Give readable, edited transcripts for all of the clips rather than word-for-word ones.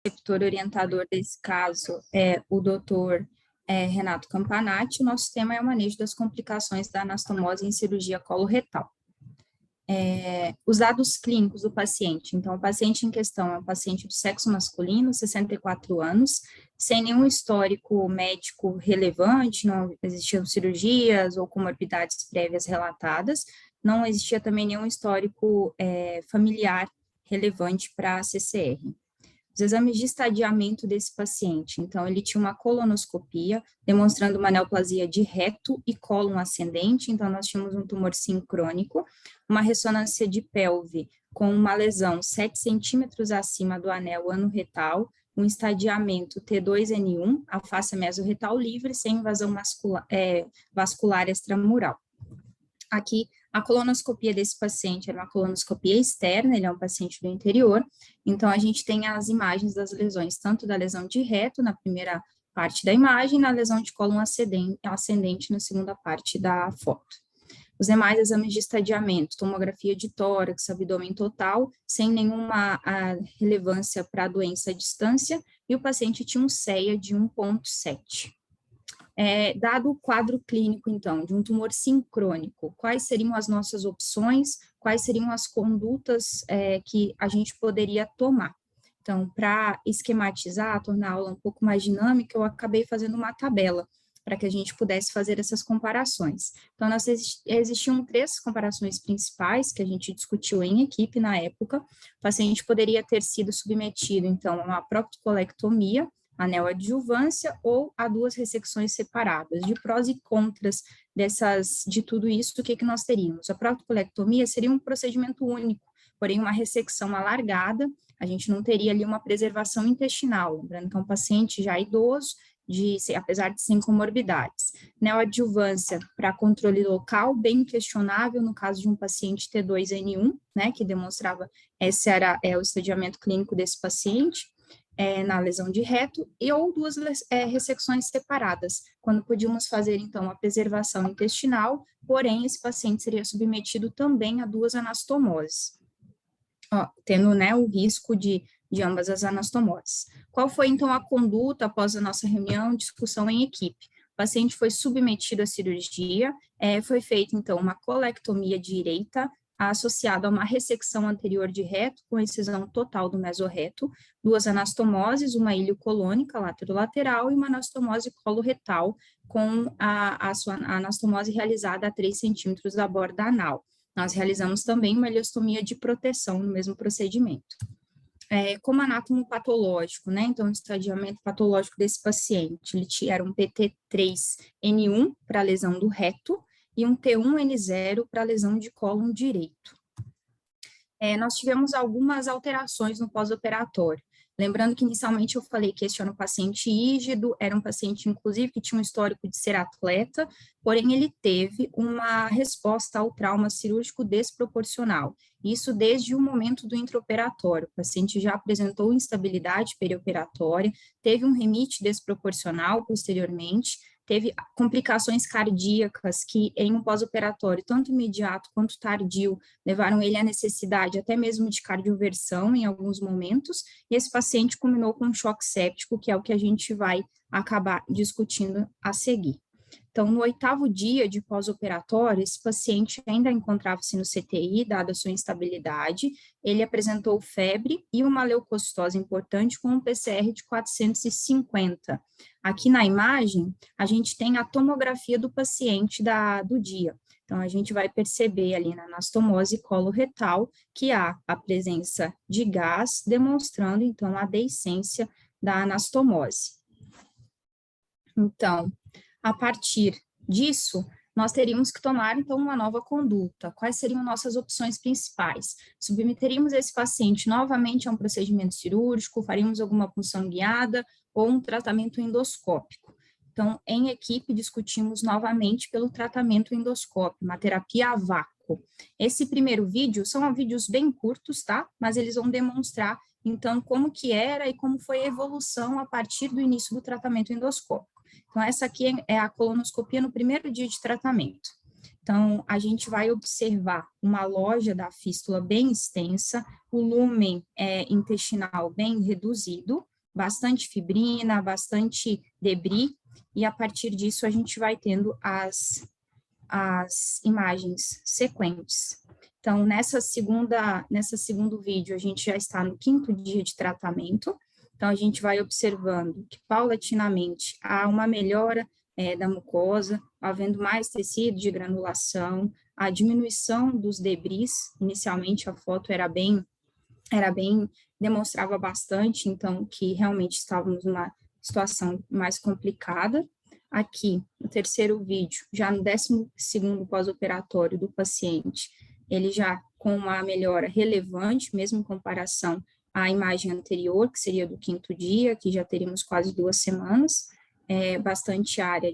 preceptor orientador desse caso é o doutor Renato Campanati. O nosso tema é o manejo das complicações da anastomose em cirurgia coloretal. Os dados clínicos do paciente. Então, o paciente em questão é um paciente do sexo masculino, 64 anos, sem nenhum histórico médico relevante, não existiam cirurgias ou comorbidades prévias relatadas, não existia também nenhum histórico familiar relevante para a CCR. Os exames de estadiamento desse paciente, então, ele tinha uma colonoscopia, demonstrando uma neoplasia de reto e cólon ascendente, então, nós tínhamos um tumor sincrônico, uma ressonância de pelve com uma lesão 7 centímetros acima do anel anorretal, um estadiamento T2N1, a face mesorretal livre, sem invasão vascular extramural. Aqui, a colonoscopia desse paciente era uma colonoscopia externa, ele é um paciente do interior, então a gente tem as imagens das lesões, tanto da lesão de reto, na primeira parte da imagem, na lesão de cólon ascendente, na segunda parte da foto. Os demais exames de estadiamento, tomografia de tórax, abdômen total, sem nenhuma relevância para a doença à distância, e o paciente tinha um CEA de 1,7. Dado o quadro clínico, então, de um tumor sincrônico, quais seriam as nossas opções, quais seriam as condutas que a gente poderia tomar? Então, para esquematizar, tornar a aula um pouco mais dinâmica, eu acabei fazendo uma tabela para que a gente pudesse fazer essas comparações. Então, existiam 3 comparações principais que a gente discutiu em equipe na época. O paciente poderia ter sido submetido, então, a uma proctocolectomia, a neoadjuvância ou a 2 ressecções separadas. De prós e contras de tudo isso, o que nós teríamos? A proctocolectomia seria um procedimento único, porém uma ressecção alargada, a gente não teria ali uma preservação intestinal, lembrando que é um paciente já idoso, apesar de sem comorbidades. Neoadjuvância para controle local, bem questionável no caso de um paciente T2N1, né, que demonstrava, esse era o estadiamento clínico desse paciente, na lesão de reto, ou 2 ressecções separadas, quando podíamos fazer, então, a preservação intestinal, porém, esse paciente seria submetido também a 2 anastomoses, tendo, né, o risco de ambas as anastomoses. Qual foi, então, a conduta após a nossa reunião, discussão em equipe? O paciente foi submetido à cirurgia, foi feita, então, uma colectomia direita, associado a uma ressecção anterior de reto, com excisão total do mesorreto, 2 anastomoses, uma iliocolônica lateral e uma anastomose coloretal, com a anastomose realizada a 3 centímetros da borda anal. Nós realizamos também uma ileostomia de proteção no mesmo procedimento. Como anátomo patológico, né, então o estadiamento patológico desse paciente, ele era um PT3N1 para lesão do reto, e um T1N0 para lesão de cólon direito. Nós tivemos algumas alterações no pós-operatório. Lembrando que inicialmente eu falei que este era um paciente rígido, era um paciente, inclusive, que tinha um histórico de ser atleta, porém ele teve uma resposta ao trauma cirúrgico desproporcional. Isso desde o momento do intraoperatório. O paciente já apresentou instabilidade perioperatória, teve um remite desproporcional posteriormente, teve complicações cardíacas que, em um pós-operatório, tanto imediato quanto tardio, levaram ele à necessidade até mesmo de cardioversão em alguns momentos, e esse paciente culminou com um choque séptico, que é o que a gente vai acabar discutindo a seguir. Então, no 8º dia de pós-operatório, esse paciente ainda encontrava-se no CTI, dada a sua instabilidade, ele apresentou febre e uma leucocitose importante com um PCR de 450. Aqui na imagem, a gente tem a tomografia do paciente do dia. Então, a gente vai perceber ali na anastomose coloretal que há a presença de gás, demonstrando, então, a deiscência da anastomose. Então, a partir disso, nós teríamos que tomar, então, uma nova conduta. Quais seriam nossas opções principais? Submeteríamos esse paciente novamente a um procedimento cirúrgico, faríamos alguma punção guiada ou um tratamento endoscópico. Então, em equipe, discutimos novamente pelo tratamento endoscópico, uma terapia a vácuo. Esse primeiro vídeo, são vídeos bem curtos, tá? Mas eles vão demonstrar, então, como que era e como foi a evolução a partir do início do tratamento endoscópico. Então, essa aqui é a colonoscopia no primeiro dia de tratamento. Então, a gente vai observar uma loja da fístula bem extensa, o lúmen intestinal bem reduzido, bastante fibrina, bastante debris, e a partir disso a gente vai tendo as imagens sequentes. Então, nesse segundo vídeo, a gente já está no 5º dia de tratamento. Então, a gente vai observando que, paulatinamente, há uma melhora da mucosa, havendo mais tecido de granulação, a diminuição dos debris. Inicialmente, a foto demonstrava bastante, então, que realmente estávamos numa situação mais complicada. Aqui, no 3º vídeo, já no 12º pós-operatório do paciente, ele já com uma melhora relevante, mesmo em comparação à imagem anterior, que seria do 5º dia, que já teríamos quase 2 semanas, bastante área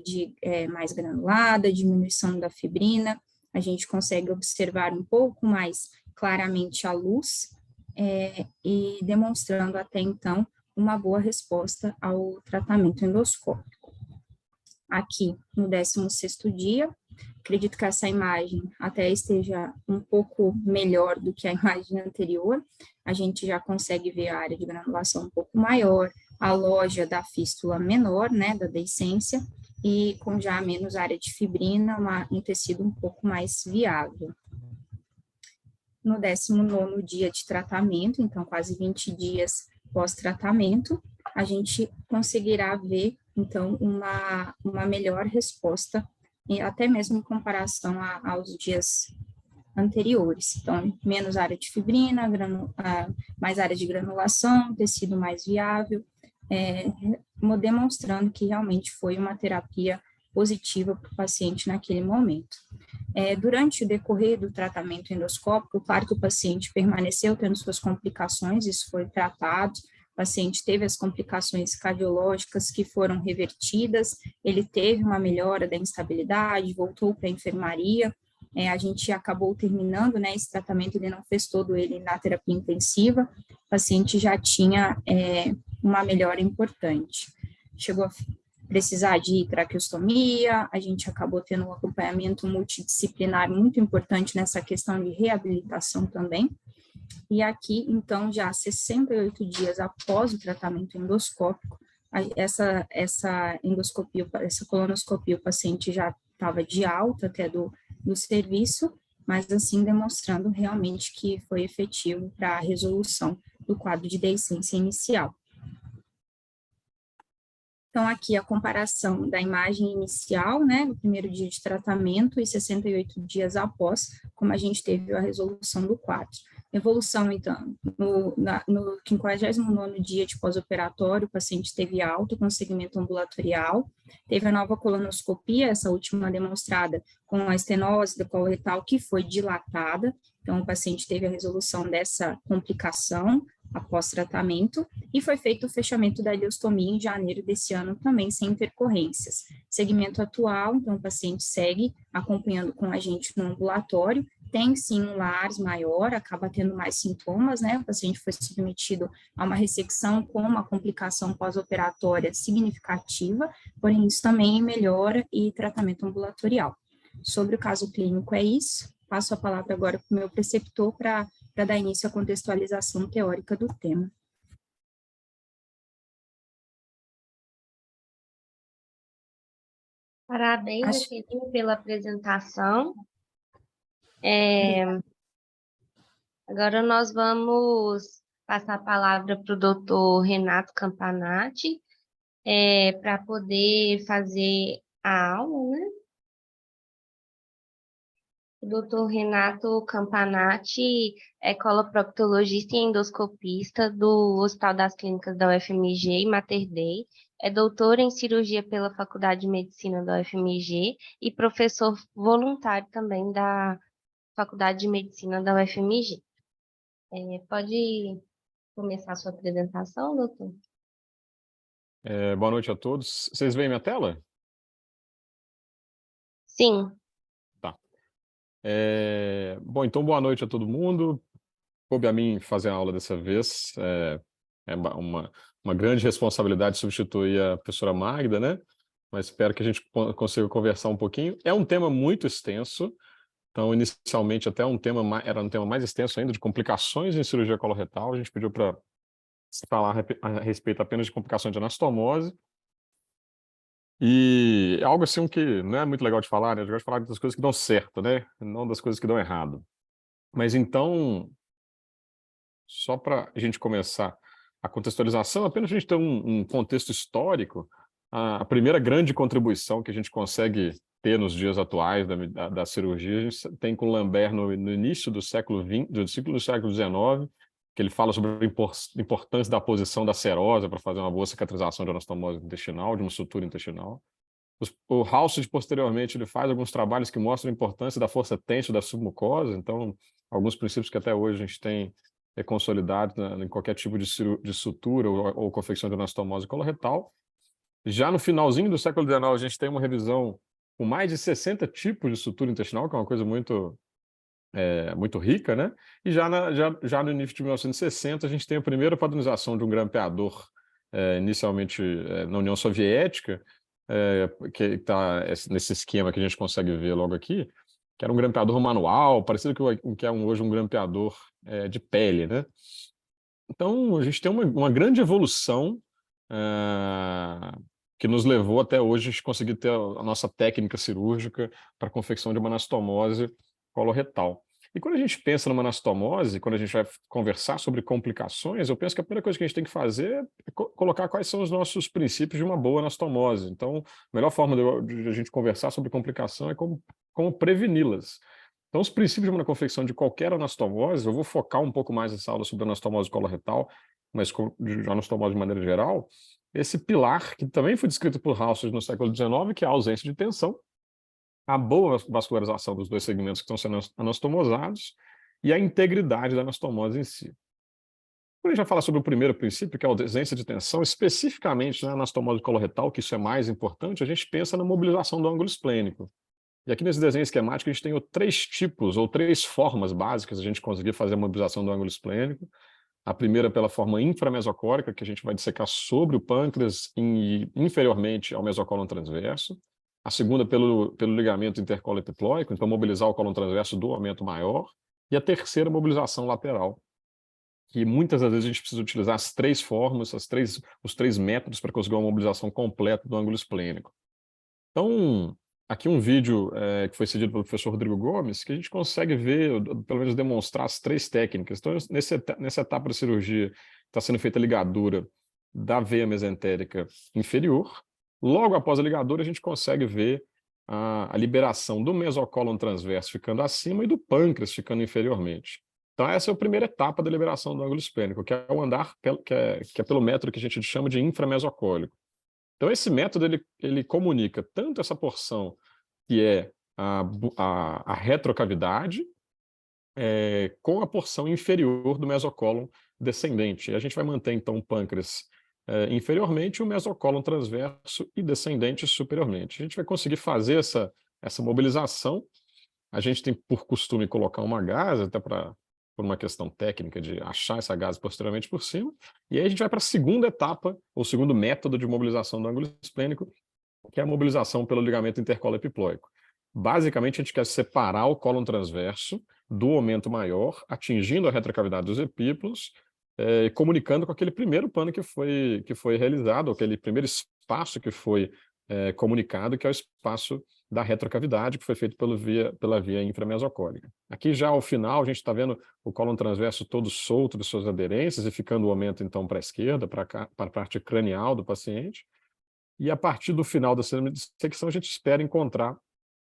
mais granulada, diminuição da fibrina, a gente consegue observar um pouco mais claramente a luz, e demonstrando até então uma boa resposta ao tratamento endoscópico. Aqui, no 16º dia, acredito que essa imagem até esteja um pouco melhor do que a imagem anterior, a gente já consegue ver a área de granulação um pouco maior, a loja da fístula menor, né, da deiscência, e com já menos área de fibrina, um tecido um pouco mais viável. No 19º dia de tratamento, então quase 20 dias pós-tratamento, a gente conseguirá ver, então, uma melhor resposta, até mesmo em comparação aos dias anteriores. Então, menos área de fibrina, mais área de granulação, tecido mais viável, demonstrando que realmente foi uma terapia positiva para o paciente naquele momento. Durante o decorrer do tratamento endoscópico, claro que o paciente permaneceu tendo suas complicações, isso foi tratado, o paciente teve as complicações cardiológicas que foram revertidas, ele teve uma melhora da instabilidade, voltou para a enfermaria, a gente acabou terminando, né, esse tratamento, ele não fez todo ele na terapia intensiva, o paciente já tinha uma melhora importante. Chegou a precisar de traqueostomia, a gente acabou tendo um acompanhamento multidisciplinar muito importante nessa questão de reabilitação também. E aqui, então, já 68 dias após o tratamento endoscópico, essa endoscopia, essa colonoscopia, o paciente já estava de alta até do serviço, mas assim demonstrando realmente que foi efetivo para a resolução do quadro de deiscência inicial. Então, aqui a comparação da imagem inicial, né, no 1º dia de tratamento e 68 dias após, como a gente teve a resolução do quadro. Evolução, então, no 59º dia de pós-operatório, o paciente teve alta com segmento ambulatorial, teve a nova colonoscopia, essa última demonstrada com a estenose da coloretal que foi dilatada, então o paciente teve a resolução dessa complicação após tratamento, e foi feito o fechamento da ileostomia em janeiro desse ano também, sem intercorrências. Segmento atual, então o paciente segue acompanhando com a gente no ambulatório, tem sim um LARS maior, acaba tendo mais sintomas, né, o paciente foi submetido a uma ressecção com uma complicação pós-operatória significativa, porém isso também melhora e tratamento ambulatorial. Sobre o caso clínico é isso, passo a palavra agora para o meu preceptor para dar início à contextualização teórica do tema. Parabéns, Jaqueline, pela apresentação. Agora nós vamos passar a palavra para o doutor Renato Campanati, para poder fazer a aula, né? O doutor Renato Campanati é coloproctologista e endoscopista do Hospital das Clínicas da UFMG e Mater Dei, é doutor em cirurgia pela Faculdade de Medicina da UFMG e professor voluntário também da Faculdade de Medicina da UFMG. Pode começar a sua apresentação, doutor? Boa noite a todos. Vocês veem minha tela? Sim. Tá. Bom, então boa noite a todo mundo. Coube a mim fazer a aula dessa vez. É uma grande responsabilidade substituir a professora Magda, né? Mas espero que a gente consiga conversar um pouquinho. É um tema muito extenso. Então, inicialmente, até era um tema mais extenso ainda, de complicações em cirurgia coloretal. A gente pediu para falar a respeito apenas de complicações de anastomose. E é algo assim que não é muito legal de falar, né? Eu gosto de falar das coisas que dão certo, né? Não das coisas que dão errado. Mas então, só para a gente começar a contextualização, apenas a gente ter um contexto histórico, a primeira grande contribuição que a gente consegue ter nos dias atuais da cirurgia, a gente tem com Lambert no início do século XX, do século XIX, que ele fala sobre a importância da posição da serosa para fazer uma boa cicatrização de anastomose intestinal, de uma sutura intestinal. O Hauswirth, posteriormente, ele faz alguns trabalhos que mostram a importância da força tênctil da submucosa, então, alguns princípios que até hoje a gente tem consolidados em qualquer tipo de sutura ou confecção de anastomose coloretal. Já no finalzinho do século XIX, a gente tem uma revisão com mais de 60 tipos de sutura intestinal, que é uma coisa muito rica, né? E já no início de 1960, a gente tem a primeira padronização de um grampeador, inicialmente na União Soviética, que está nesse esquema que a gente consegue ver logo aqui, que era um grampeador manual, parecido com o que é hoje um grampeador de pele, né? Então, a gente tem uma grande evolução que nos levou até hoje a gente conseguir ter a nossa técnica cirúrgica para a confecção de uma anastomose coloretal. E quando a gente pensa numa anastomose, quando a gente vai conversar sobre complicações, eu penso que a primeira coisa que a gente tem que fazer é colocar quais são os nossos princípios de uma boa anastomose. Então, a melhor forma de a gente conversar sobre complicação é como preveni-las. Então, os princípios de uma confecção de qualquer anastomose, eu vou focar um pouco mais nessa aula sobre anastomose coloretal, mas de anastomose de maneira geral, esse pilar, que também foi descrito por Hauswirth no século XIX, que é a ausência de tensão, a boa vascularização dos dois segmentos que estão sendo anastomosados e a integridade da anastomose em si. Quando a gente vai falar sobre o primeiro princípio, que é a ausência de tensão, especificamente na anastomose coloretal, que isso é mais importante, a gente pensa na mobilização do ângulo esplênico. E aqui nesse desenho esquemático a gente tem três tipos ou três formas básicas de a gente conseguir fazer a mobilização do ângulo esplênico. A primeira pela forma inframesocórica, que a gente vai dissecar sobre o pâncreas e inferiormente ao mesocólon transverso. A segunda pelo ligamento intercolo epiplóico, então mobilizar o cólon transverso do aumento maior. E a terceira, mobilização lateral, que muitas das vezes a gente precisa utilizar as três formas, os três métodos para conseguir uma mobilização completa do ângulo esplênico. Então, aqui um vídeo que foi cedido pelo professor Rodrigo Gomes, que a gente consegue ver, pelo menos demonstrar as três técnicas. Então, nessa etapa da cirurgia, está sendo feita a ligadura da veia mesentérica inferior. Logo após a ligadura, a gente consegue ver a liberação do mesocólon transverso ficando acima e do pâncreas ficando inferiormente. Então, essa é a primeira etapa da liberação do ângulo esplênico, que é o andar, que é pelo método que a gente chama de inframesocólico. Então, esse método ele comunica tanto essa porção que é a retrocavidade com a porção inferior do mesocólon descendente. E a gente vai manter, então, o pâncreas inferiormente e o mesocólon transverso e descendente superiormente. A gente vai conseguir fazer essa mobilização. A gente tem por costume colocar uma gase, até por uma questão técnica de achar essa gase posteriormente por cima, e aí a gente vai para a segunda etapa, ou segundo método de mobilização do ângulo esplênico, que é a mobilização pelo ligamento intercolo epiploico. Basicamente, a gente quer separar o cólon transverso do aumento maior, atingindo a retrocavidade dos epíploos, comunicando com aquele primeiro pano que foi realizado, aquele primeiro espaço que foi comunicado, que é o espaço da retrocavidade, que foi feito pela via inframesocólica. Aqui já ao final, a gente está vendo o cólon transverso todo solto de suas aderências e ficando o aumento então para a esquerda, para a parte cranial do paciente. E a partir do final da secção, a gente espera encontrar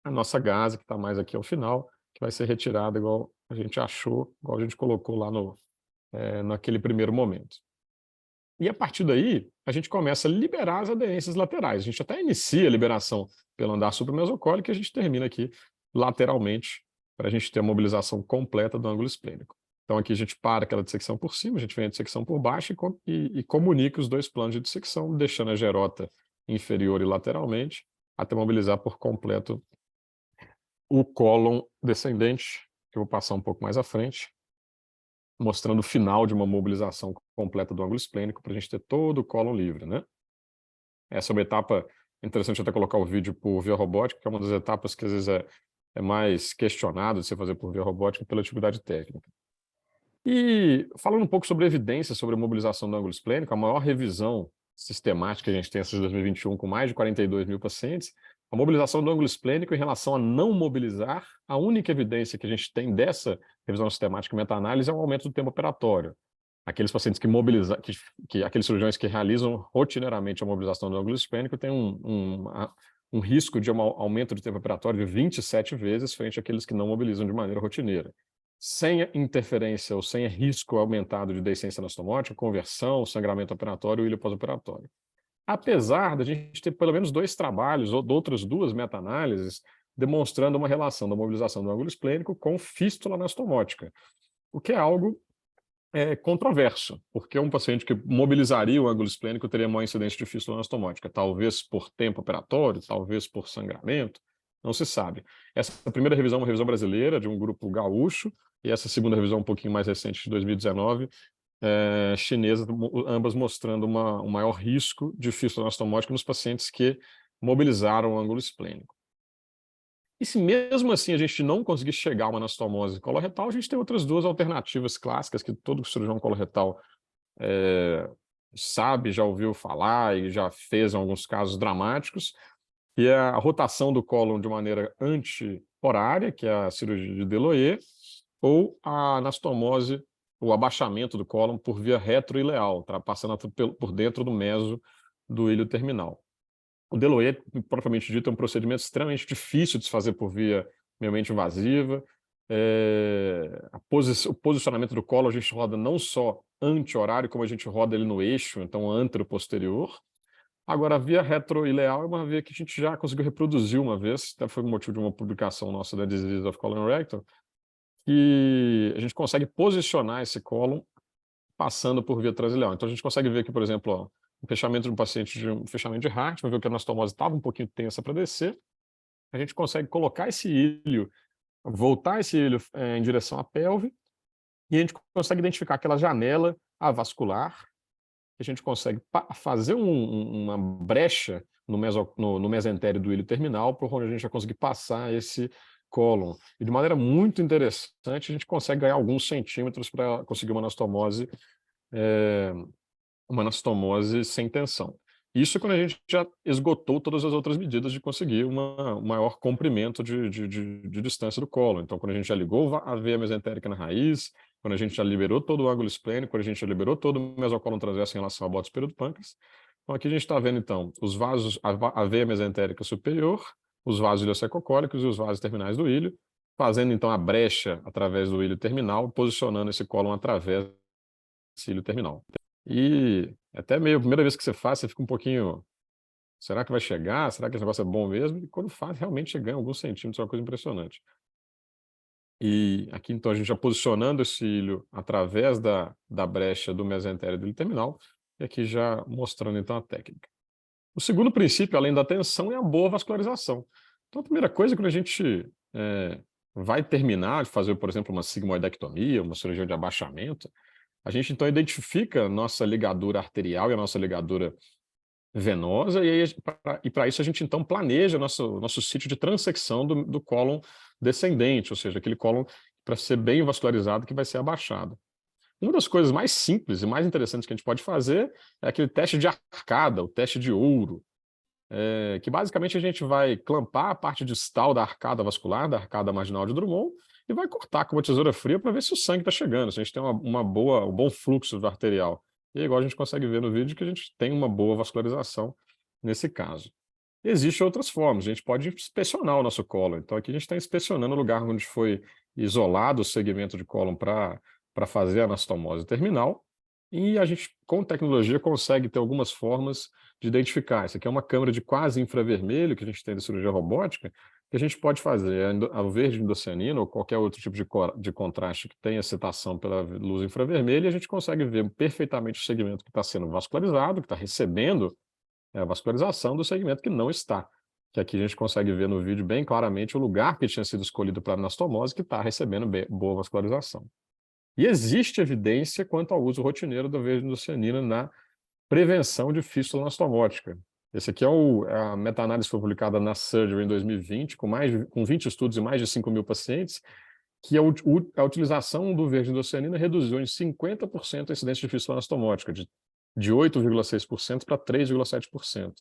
a nossa gase, que está mais aqui ao final, que vai ser retirada igual a gente achou, igual a gente colocou lá naquele primeiro momento. E a partir daí, a gente começa a liberar as aderências laterais. A gente até inicia a liberação pelo andar supramesocólico e a gente termina aqui lateralmente para a gente ter a mobilização completa do ângulo esplênico. Então aqui a gente para aquela dissecção por cima, a gente vem a dissecção por baixo e comunica os dois planos de dissecção, deixando a gerota inferior e lateralmente, até mobilizar por completo o cólon descendente, que eu vou passar um pouco mais à frente, mostrando o final de uma mobilização completa do ângulo esplênico para a gente ter todo o cólon livre, né? Essa é uma etapa interessante até colocar o vídeo por via robótica, que é uma das etapas que às vezes é mais questionado de se fazer por via robótica pela dificuldade técnica. E falando um pouco sobre evidência sobre a mobilização do ângulo esplênico, a maior revisão sistemática que a gente tem essa de 2021, com mais de 42 mil pacientes, a mobilização do ângulo esplênico em relação a não mobilizar, a única evidência que a gente tem dessa revisão sistemática e meta-análise é o aumento do tempo operatório. Aqueles pacientes que mobilizam, aqueles cirurgiões que realizam rotineiramente a mobilização do ângulo esplênico têm um risco de um aumento de tempo operatório de 27 vezes frente àqueles que não mobilizam de maneira rotineira. Sem interferência ou sem risco aumentado de deiscência anastomótica, conversão, sangramento operatório ou ilho pós-operatório. Apesar da gente ter pelo menos 2 trabalhos ou outras 2 meta-análises demonstrando uma relação da mobilização do ângulo esplênico com fístula anastomótica, o que é algo controverso, porque um paciente que mobilizaria o ângulo esplênico teria maior incidência de fístula anastomótica, talvez por tempo operatório, talvez por sangramento, não se sabe. Essa primeira revisão é uma revisão brasileira, de um grupo gaúcho, e essa segunda revisão, um pouquinho mais recente, de 2019, chinesa, ambas mostrando um maior risco de fístula anastomótica nos pacientes que mobilizaram o ângulo esplênico. E se mesmo assim a gente não conseguir chegar a uma anastomose coloretal, a gente tem outras 2 alternativas clássicas que todo cirurgião coloretal sabe, já ouviu falar e já fez em alguns casos dramáticos, que é a rotação do cólon de maneira anti-horária, que é a cirurgia de Deloyer, ou a anastomose, o abaixamento do cólon por via retroileal, passando por dentro do meso do ilho terminal. O Deloyer, propriamente dito, é um procedimento extremamente difícil de se fazer por via minimamente invasiva. O posicionamento do colo a gente roda não só anti-horário, como a gente roda ele no eixo, então antero-posterior. Agora, a via retroileal é uma via que a gente já conseguiu reproduzir uma vez, até foi o motivo de uma publicação nossa da Disease of Colon Rectal, que a gente consegue posicionar esse cólon passando por via transileal. Então, a gente consegue ver aqui, por exemplo, ó, o fechamento de um paciente de um fechamento de Hartmann, viu que a anastomose estava um pouquinho tensa para descer. A gente consegue colocar esse ilho, voltar esse ilho em direção à pelve, e a gente consegue identificar aquela janela avascular, a gente consegue fazer uma brecha no mesentério do ilho terminal, por onde a gente vai conseguir passar esse cólon. E de maneira muito interessante, a gente consegue ganhar alguns centímetros para conseguir uma anastomose sem tensão. Isso quando a gente já esgotou todas as outras medidas de conseguir um maior comprimento de distância do cólon. Então, quando a gente já ligou a veia mesentérica na raiz, quando a gente já liberou todo o ângulo esplênico, quando a gente já liberou todo o mesocólon transverso em relação ao bótus superior do pâncreas. Então, aqui a gente está vendo, então, os vasos, a veia mesentérica superior, os vasos ileocecocólicos e os vasos terminais do ilho, fazendo, então, a brecha através do ilho terminal, posicionando esse cólon através desse ilho terminal. E até meio, a primeira vez que você faz, você fica um pouquinho, será que vai chegar? Será que esse negócio é bom mesmo? E quando faz, realmente chega em alguns centímetros, é uma coisa impressionante. E aqui, então, a gente já posicionando esse ilho através da brecha do mesentério do ilho terminal, e aqui já mostrando, então, a técnica. O segundo princípio, além da tensão, é a boa vascularização. Então, a primeira coisa, quando a gente vai terminar de fazer, por exemplo, uma sigmoidectomia, uma cirurgia de abaixamento, a gente, então, identifica a nossa ligadura arterial e a nossa ligadura venosa, e para isso a gente, então, planeja nosso sítio de transecção do cólon descendente, ou seja, aquele cólon para ser bem vascularizado que vai ser abaixado. Uma das coisas mais simples e mais interessantes que a gente pode fazer é aquele teste de arcada, o teste de ouro, que basicamente a gente vai clampar a parte distal da arcada vascular, da arcada marginal de Drummond, e vai cortar com uma tesoura fria para ver se o sangue está chegando, se a gente tem um bom fluxo arterial. E igual a gente consegue ver no vídeo que a gente tem uma boa vascularização nesse caso. Existem outras formas, a gente pode inspecionar o nosso cólon. Então aqui a gente está inspecionando o lugar onde foi isolado o segmento de cólon para fazer a anastomose terminal, e a gente, com tecnologia, consegue ter algumas formas de identificar. Isso aqui é uma câmera de quase infravermelho que a gente tem de cirurgia robótica, que a gente pode fazer a verde indocianina ou qualquer outro tipo de contraste que tenha excitação pela luz infravermelha, e a gente consegue ver perfeitamente o segmento que está sendo vascularizado, que está recebendo a vascularização do segmento que não está. Que aqui a gente consegue ver no vídeo bem claramente o lugar que tinha sido escolhido para a anastomose que está recebendo boa vascularização. E existe evidência quanto ao uso rotineiro da verde indocianina na prevenção de fístula anastomótica. Esse aqui é a meta-análise que foi publicada na Surgery em 2020, com 20 estudos e mais de 5.000 pacientes, que a utilização do verde endocianina reduziu em 50% a incidência de fístula anastomótica, de 8,6% para 3,7%.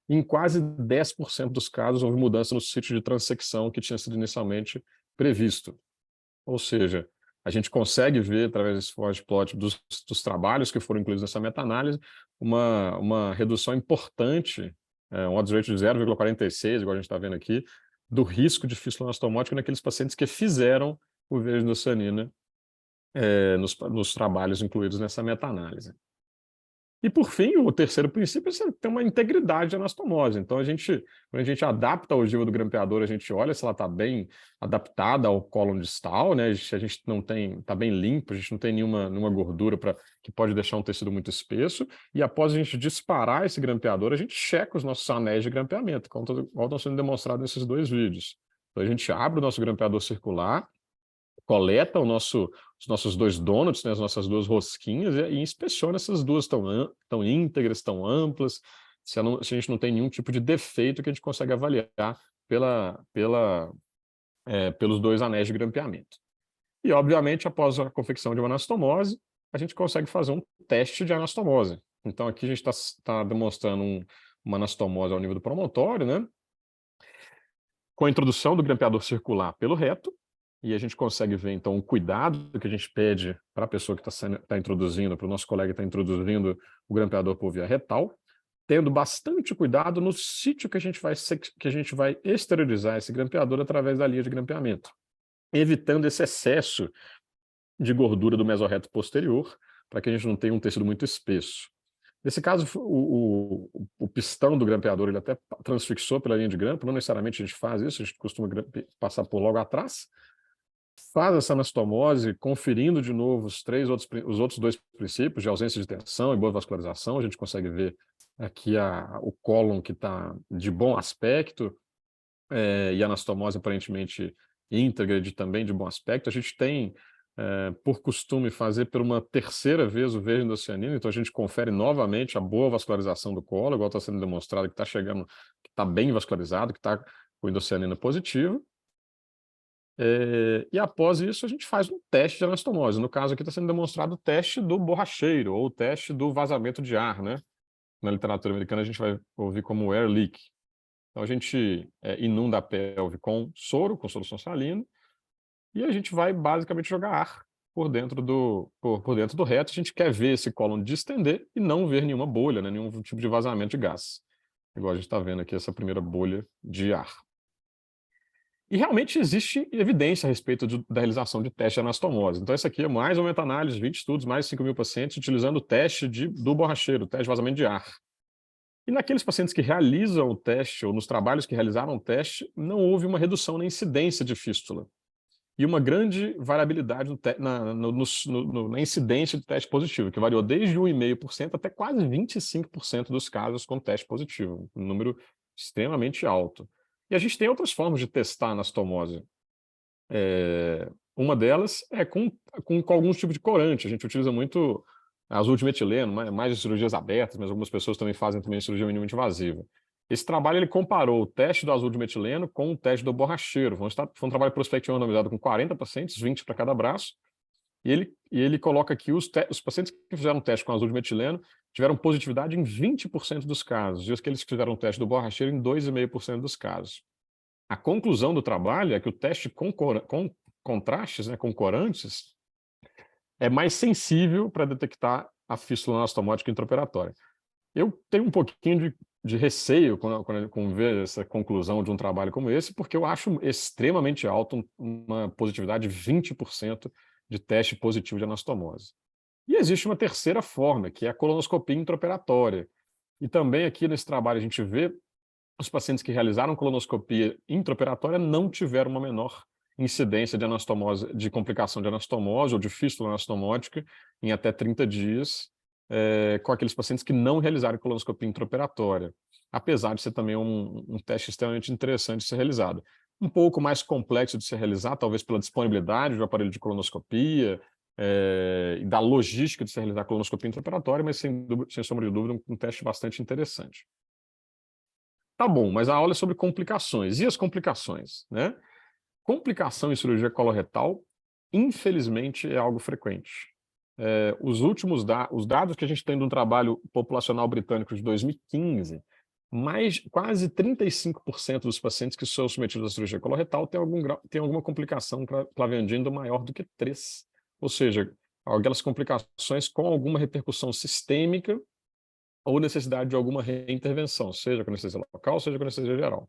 Em quase 10% dos casos, houve mudança no sítio de transecção que tinha sido inicialmente previsto. Ou seja, a gente consegue ver, através desse forward plot dos trabalhos que foram incluídos nessa meta-análise, uma redução importante, um odds ratio de 0,46, igual a gente está vendo aqui, do risco de fístula anastomótica naqueles pacientes que fizeram o verde endocianina nos trabalhos incluídos nessa meta-análise. E, por fim, o terceiro princípio é você ter uma integridade de anastomose. Então, quando a gente adapta a ogiva do grampeador, a gente olha se ela está bem adaptada ao cólon distal, né? Se a gente não tem, está bem limpo, a gente não tem nenhuma gordura que pode deixar um tecido muito espesso. E após a gente disparar esse grampeador, a gente checa os nossos anéis de grampeamento, como estão sendo demonstrados nesses dois vídeos. Então, a gente abre o nosso grampeador circular, coleta os nossos dois donuts, né, as nossas duas rosquinhas, e inspeciona se as duas estão íntegras, estão amplas, se a gente não tem nenhum tipo de defeito que a gente consegue avaliar pelos dois anéis de grampeamento. E, obviamente, após a confecção de uma anastomose, a gente consegue fazer um teste de anastomose. Então, aqui a gente está demonstrando uma anastomose ao nível do promontório, né, com a introdução do grampeador circular pelo reto, e a gente consegue ver, então, o cuidado que a gente pede para a pessoa que está introduzindo, para o nosso colega que está introduzindo o grampeador por via retal, tendo bastante cuidado no sítio que a gente vai esterilizar esse grampeador através da linha de grampeamento, evitando esse excesso de gordura do mesorreto posterior, para que a gente não tenha um tecido muito espesso. Nesse caso, o pistão do grampeador ele até transfixou pela linha de grampo, não necessariamente a gente faz isso, a gente costuma passar por logo atrás, faz essa anastomose, conferindo de novo os outros dois princípios de ausência de tensão e boa vascularização. A gente consegue ver aqui o cólon que está de bom aspecto e a anastomose aparentemente íntegra também de bom aspecto. A gente tem, por costume, fazer por uma terceira vez o verde endocianina, então a gente confere novamente a boa vascularização do colo, igual está sendo demonstrado que está chegando, que está bem vascularizado, que está com endocianina positiva. E após isso a gente faz um teste de anastomose. No caso aqui está sendo demonstrado o teste do borracheiro, ou o teste do vazamento de ar, né? Na literatura americana a gente vai ouvir como air leak. Então a gente inunda a pelve com solução salina, e a gente vai basicamente jogar ar por dentro do reto. A gente quer ver esse cólon distender e não ver nenhuma bolha, né? Nenhum tipo de vazamento de gás. Igual a gente está vendo aqui essa primeira bolha de ar. E realmente existe evidência a respeito da realização de teste de anastomose. Então, essa aqui é mais uma meta-análise, 20 estudos, mais de 5.000 pacientes, utilizando o teste do borracheiro, o teste de vazamento de ar. E naqueles pacientes que realizam o teste, ou nos trabalhos que realizaram o teste, não houve uma redução na incidência de fístula. E uma grande variabilidade na incidência de teste positivo, que variou desde 1,5% até quase 25% dos casos com teste positivo, um número extremamente alto. E a gente tem outras formas de testar a anastomose. Uma delas é com alguns tipos de corante. A gente utiliza muito azul de metileno, mais em cirurgias abertas, mas algumas pessoas também fazem também cirurgia minimamente invasiva. Esse trabalho ele comparou o teste do azul de metileno com o teste do borracheiro. Foi um trabalho prospectivo randomizado com 40 pacientes, 20 para cada braço. E ele coloca aqui os pacientes que fizeram o teste com azul de metileno tiveram positividade em 20% dos casos, e os que eles fizeram o teste do borracheiro em 2,5% dos casos. A conclusão do trabalho é que o teste com contrastes, né, com corantes, é mais sensível para detectar a fístula anastomótica intraoperatória. Eu tenho um pouquinho de receio quando ver essa conclusão de um trabalho como esse, porque eu acho extremamente alto uma positividade de 20% de teste positivo de anastomose. E existe uma terceira forma, que é a colonoscopia intraoperatória. E também aqui nesse trabalho a gente vê os pacientes que realizaram colonoscopia intraoperatória não tiveram uma menor incidência de anastomose, de complicação de anastomose ou de fístula anastomótica em até 30 dias, com aqueles pacientes que não realizaram colonoscopia intraoperatória, apesar de ser também um teste extremamente interessante de ser realizado. Um pouco mais complexo de ser realizado, talvez pela disponibilidade do aparelho de colonoscopia, e da logística de se realizar colonoscopia intraoperatória, mas sem sombra de dúvida um teste bastante interessante. Tá bom, mas a aula é sobre complicações. E as complicações, né? Complicação em cirurgia coloretal infelizmente, é algo frequente. Os dados que a gente tem de um trabalho populacional britânico de 2015, quase 35% dos pacientes que são submetidos à cirurgia coloretal têm alguma complicação clavioandínodo maior do que 3. Ou seja, aquelas complicações com alguma repercussão sistêmica ou necessidade de alguma reintervenção, seja com anestesia local, seja com anestesia geral.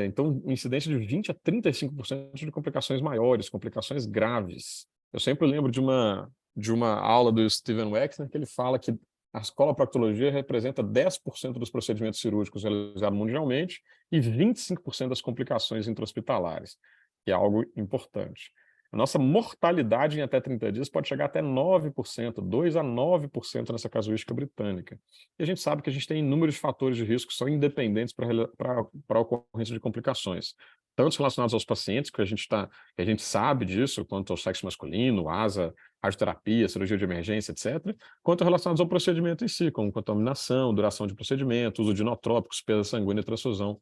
Então, incidência de 20% a 35% de complicações maiores, complicações graves. Eu sempre lembro de uma aula do Steven Wexner, que ele fala que a coloproctologia representa 10% dos procedimentos cirúrgicos realizados mundialmente e 25% das complicações intra-hospitalares, que é algo importante. A nossa mortalidade em até 30 dias pode chegar até 9%, 2 a 9% nessa casuística britânica. E a gente sabe que a gente tem inúmeros fatores de risco que são independentes para a ocorrência de complicações, tanto relacionados aos pacientes, que a gente sabe disso, quanto ao sexo masculino, asa, radioterapia, cirurgia de emergência, etc., quanto relacionados ao procedimento em si, como contaminação, duração de procedimento, uso de inotrópicos, perda sanguínea e transfusão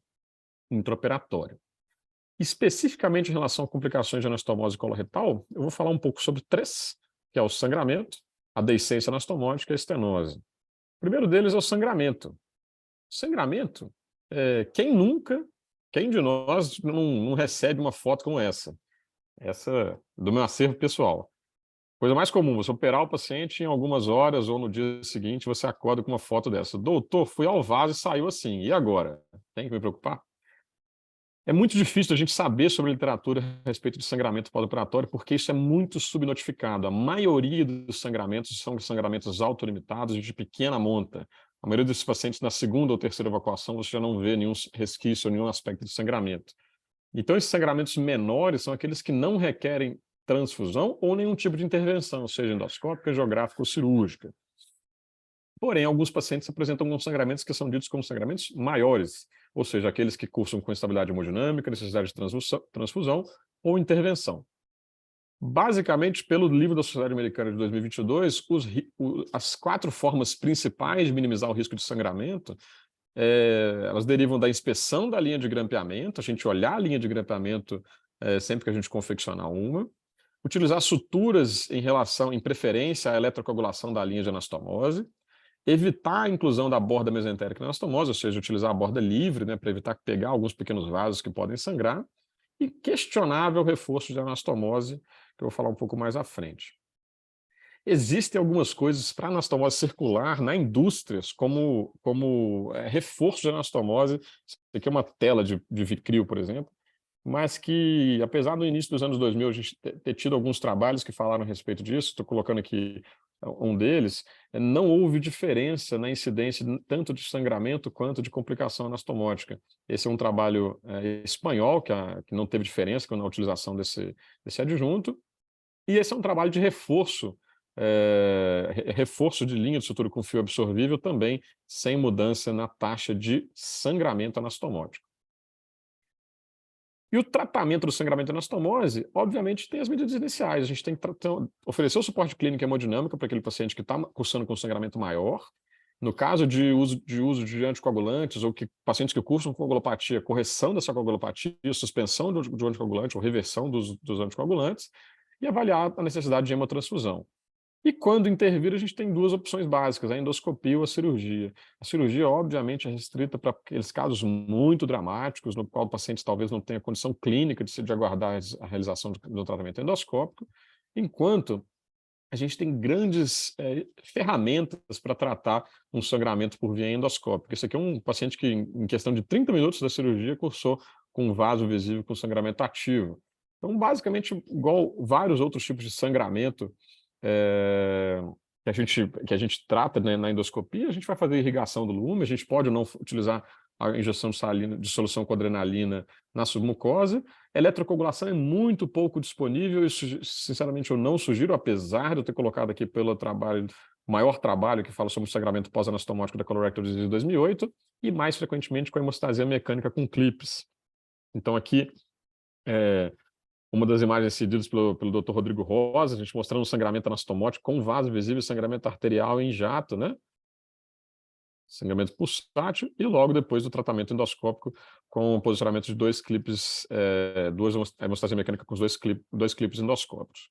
intraoperatória. Especificamente em relação a complicações de anastomose coloretal, eu vou falar um pouco sobre 3, que é o sangramento, a deiscência anastomótica e a estenose. O primeiro deles é o sangramento. Sangramento, quem de nós não recebe uma foto como essa? Essa do meu acervo pessoal. Coisa mais comum, você operar o paciente em algumas horas ou no dia seguinte você acorda com uma foto dessa. Doutor, fui ao vaso e saiu assim. E agora? Tem que me preocupar? É muito difícil a gente saber sobre a literatura a respeito de sangramento pós-operatório, porque isso é muito subnotificado. A maioria dos sangramentos são sangramentos autolimitados e de pequena monta. A maioria desses pacientes, na segunda ou terceira evacuação, você já não vê nenhum resquício, nenhum aspecto de sangramento. Então, esses sangramentos menores são aqueles que não requerem transfusão ou nenhum tipo de intervenção, seja endoscópica, geográfica ou cirúrgica. Porém, alguns pacientes apresentam alguns sangramentos que são ditos como sangramentos maiores, ou seja, aqueles que cursam com instabilidade hemodinâmica, necessidade de transfusão ou intervenção. Basicamente, pelo livro da Sociedade Americana de 2022, as 4 formas principais de minimizar o risco de sangramento, elas derivam da inspeção da linha de grampeamento, a gente olhar a linha de grampeamento sempre que a gente confeccionar uma, utilizar suturas em preferência à eletrocoagulação da linha de anastomose, evitar a inclusão da borda mesentérica na anastomose, ou seja, utilizar a borda livre, né, para evitar pegar alguns pequenos vasos que podem sangrar, e questionável reforço de anastomose, que eu vou falar um pouco mais à frente. Existem algumas coisas para anastomose circular na indústria, como reforço de anastomose. Isso aqui é uma tela de Vicryl, por exemplo, mas que, apesar do início dos anos 2000, a gente ter tido alguns trabalhos que falaram a respeito disso, estou colocando aqui um deles, não houve diferença na incidência tanto de sangramento quanto de complicação anastomótica. Esse é um trabalho espanhol, que não teve diferença na utilização desse adjunto, e esse é um trabalho de reforço de linha de sutura com fio absorvível também, sem mudança na taxa de sangramento anastomótico. E o tratamento do sangramento anastomose, obviamente, tem as medidas iniciais. A gente tem que oferecer o suporte clínico e hemodinâmico para aquele paciente que está cursando com sangramento maior. No caso de uso de anticoagulantes ou pacientes que cursam com coagulopatia, correção dessa coagulopatia, suspensão do anticoagulante ou reversão dos anticoagulantes, e avaliar a necessidade de hemotransfusão. E quando intervir, a gente tem 2 opções básicas, a endoscopia ou a cirurgia. A cirurgia, obviamente, é restrita para aqueles casos muito dramáticos, no qual o paciente talvez não tenha condição clínica de aguardar a realização do tratamento endoscópico, enquanto a gente tem grandes ferramentas para tratar um sangramento por via endoscópica. Esse aqui é um paciente que, em questão de 30 minutos da cirurgia, cursou com um vaso visível com sangramento ativo. Então, basicamente, igual vários outros tipos de sangramento que a gente trata, né, na endoscopia, a gente vai fazer irrigação do lume, a gente pode ou não utilizar a injeção de solução com adrenalina na submucosa. Eletrocoagulação é muito pouco disponível, isso, sinceramente, eu não sugiro, apesar de eu ter colocado aqui pelo maior trabalho que fala sobre o sangramento pós-anastomótico da colorectal disease de 2008, e mais frequentemente com a hemostasia mecânica com clipes. Então aqui, uma das imagens cedidas pelo Dr. Rodrigo Rosa, a gente mostrando um sangramento anastomótico com vaso visível e sangramento arterial em jato, né? sangramento pulsátil, e logo depois do tratamento endoscópico com o posicionamento de dois clipes, duas hemostasia mecânica com os dois clipes endoscópicos.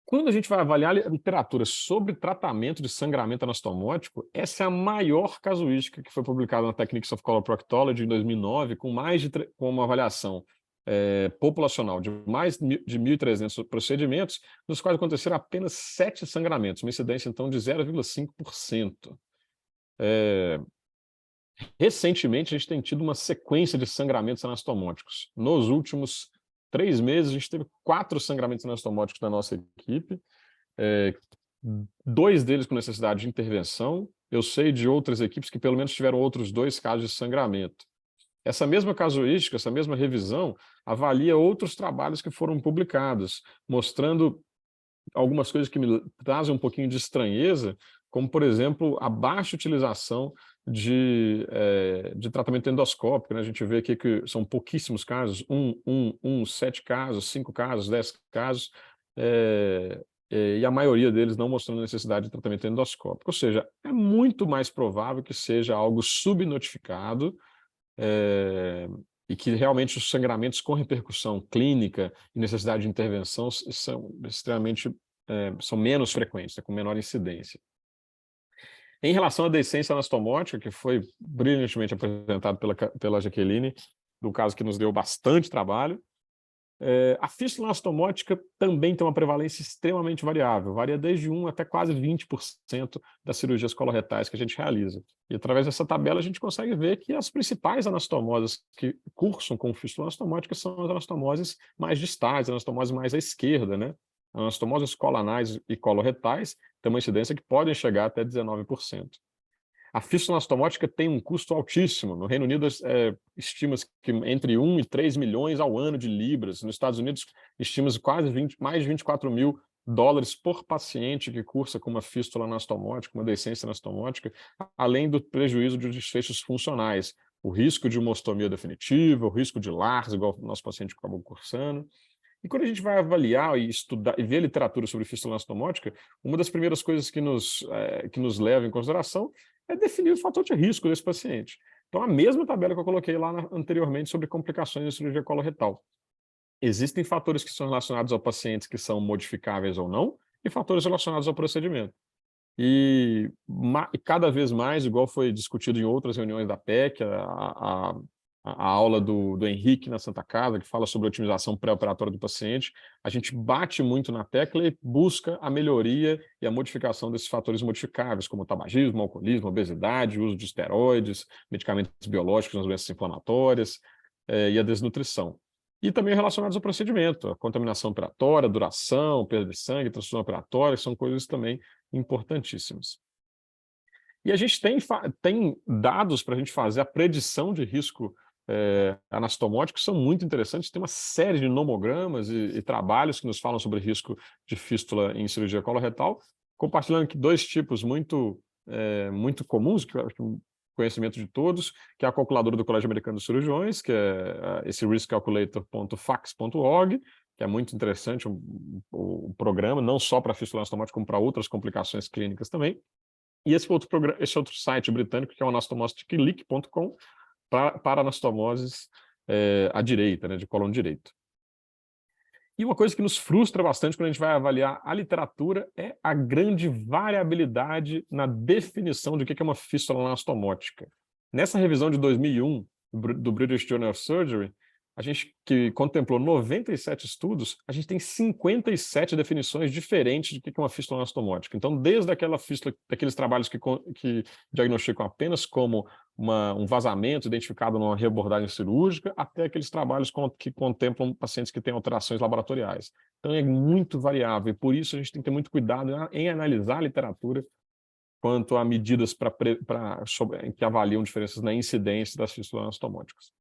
Quando a gente vai avaliar a literatura sobre tratamento de sangramento anastomótico, essa é a maior casuística que foi publicada na Techniques of Coloproctology em 2009, com uma avaliação populacional de mais de 1.300 procedimentos, nos quais aconteceram apenas 7 sangramentos, uma incidência, então, de 0,5%. Recentemente, a gente tem tido uma sequência de sangramentos anastomóticos. Nos últimos 3 meses, a gente teve 4 sangramentos anastomóticos na nossa equipe, 2 deles com necessidade de intervenção. Eu sei de outras equipes que pelo menos tiveram outros 2 casos de sangramento. Essa mesma casuística, essa mesma revisão, avalia outros trabalhos que foram publicados, mostrando algumas coisas que me trazem um pouquinho de estranheza, como, por exemplo, a baixa utilização de tratamento endoscópico, né? A gente vê aqui que são pouquíssimos casos, 7 casos, 5 casos, 10 casos, e a maioria deles não mostrando necessidade de tratamento endoscópico. Ou seja, é muito mais provável que seja algo subnotificado, e que realmente os sangramentos com repercussão clínica e necessidade de intervenção são extremamente são menos frequentes, com menor incidência. Em relação à deiscência anastomótica, que foi brilhantemente apresentado pela Jaqueline, do caso que nos deu bastante trabalho, a fístula anastomótica também tem uma prevalência extremamente variável, varia desde 1 até quase 20% das cirurgias coloretais que a gente realiza. E através dessa tabela a gente consegue ver que as principais anastomoses que cursam com fístula anastomótica são as anastomoses mais distais, anastomoses mais à esquerda, né? Anastomoses colanais e coloretais têm uma incidência que podem chegar até 19%. A fístula anastomótica tem um custo altíssimo. No Reino Unido, estima-se que entre 1 e 3 milhões ao ano de libras. Nos Estados Unidos, estima-se mais de 24 mil dólares por paciente que cursa com uma fístula anastomótica, uma deiscência anastomótica, além do prejuízo de desfechos funcionais. O risco de uma ostomia definitiva, o risco de LARS, igual o nosso paciente acabou cursando. E quando a gente vai avaliar e estudar e ver literatura sobre fístula anastomótica, uma das primeiras coisas que nos leva em consideração é definir o fator de risco desse paciente. Então, a mesma tabela que eu coloquei lá anteriormente sobre complicações da cirurgia coloretal. Existem fatores que são relacionados ao paciente que são modificáveis ou não, e fatores relacionados ao procedimento. E cada vez mais, igual foi discutido em outras reuniões da PEC, a aula do Henrique na Santa Casa, que fala sobre a otimização pré-operatória do paciente, a gente bate muito na tecla e busca a melhoria e a modificação desses fatores modificáveis, como o tabagismo, alcoolismo, obesidade, uso de esteroides, medicamentos biológicos nas doenças inflamatórias, e a desnutrição. E também relacionados ao procedimento, a contaminação operatória, duração, perda de sangue, transfusão operatória, que são coisas também importantíssimas. E a gente tem dados para a gente fazer a predição de risco anastomótico, que são muito interessantes. Tem uma série de nomogramas e trabalhos que nos falam sobre risco de fístula em cirurgia coloretal, compartilhando aqui 2 tipos muito comuns, que eu acho que conhecimento de todos, que é a calculadora do Colégio Americano de Cirurgiões, que é esse riskcalculator.fax.org, que é muito interessante o programa, não só para fístula anastomótica, como para outras complicações clínicas também. E esse outro site britânico, que é o anastomosticclick.com, para anastomoses à direita, né, de cólon direito. E uma coisa que nos frustra bastante quando a gente vai avaliar a literatura é a grande variabilidade na definição de o que é uma fístula anastomótica. Nessa revisão de 2001 do British Journal of Surgery, a gente que contemplou 97 estudos, a gente tem 57 definições diferentes de o que é uma fístula anastomótica. Então, desde aquela fístula, daqueles trabalhos que diagnosticam apenas como um vazamento identificado numa reabordagem cirúrgica, até aqueles trabalhos que contemplam pacientes que têm alterações laboratoriais. Então, é muito variável, e por isso a gente tem que ter muito cuidado em analisar a literatura quanto a medidas que avaliam diferenças na incidência das fístulas anastomóticas.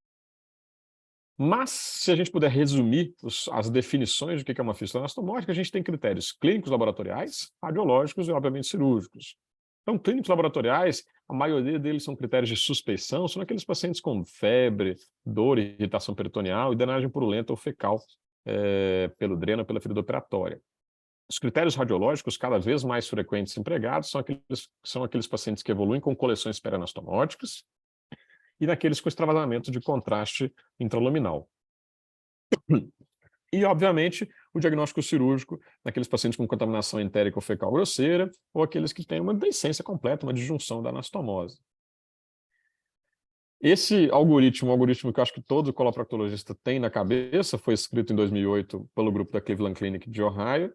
Mas, se a gente puder resumir as definições do que é uma fístula anastomótica, a gente tem critérios clínicos laboratoriais, radiológicos e, obviamente, cirúrgicos. Então, clínicos laboratoriais, a maioria deles são critérios de suspeição, são aqueles pacientes com febre, dor, irritação peritoneal e drenagem purulenta ou fecal pelo dreno ou pela ferida operatória. Os critérios radiológicos cada vez mais frequentes empregados são aqueles pacientes que evoluem com coleções peranastomóticas e naqueles com extravasamento de contraste intraluminal. E, obviamente, o diagnóstico cirúrgico naqueles pacientes com contaminação entérica ou fecal grosseira ou aqueles que têm uma deiscência completa, uma disjunção da anastomose. Esse algoritmo, um algoritmo que eu acho que todo coloproctologista tem na cabeça, foi escrito em 2008 pelo grupo da Cleveland Clinic de Ohio,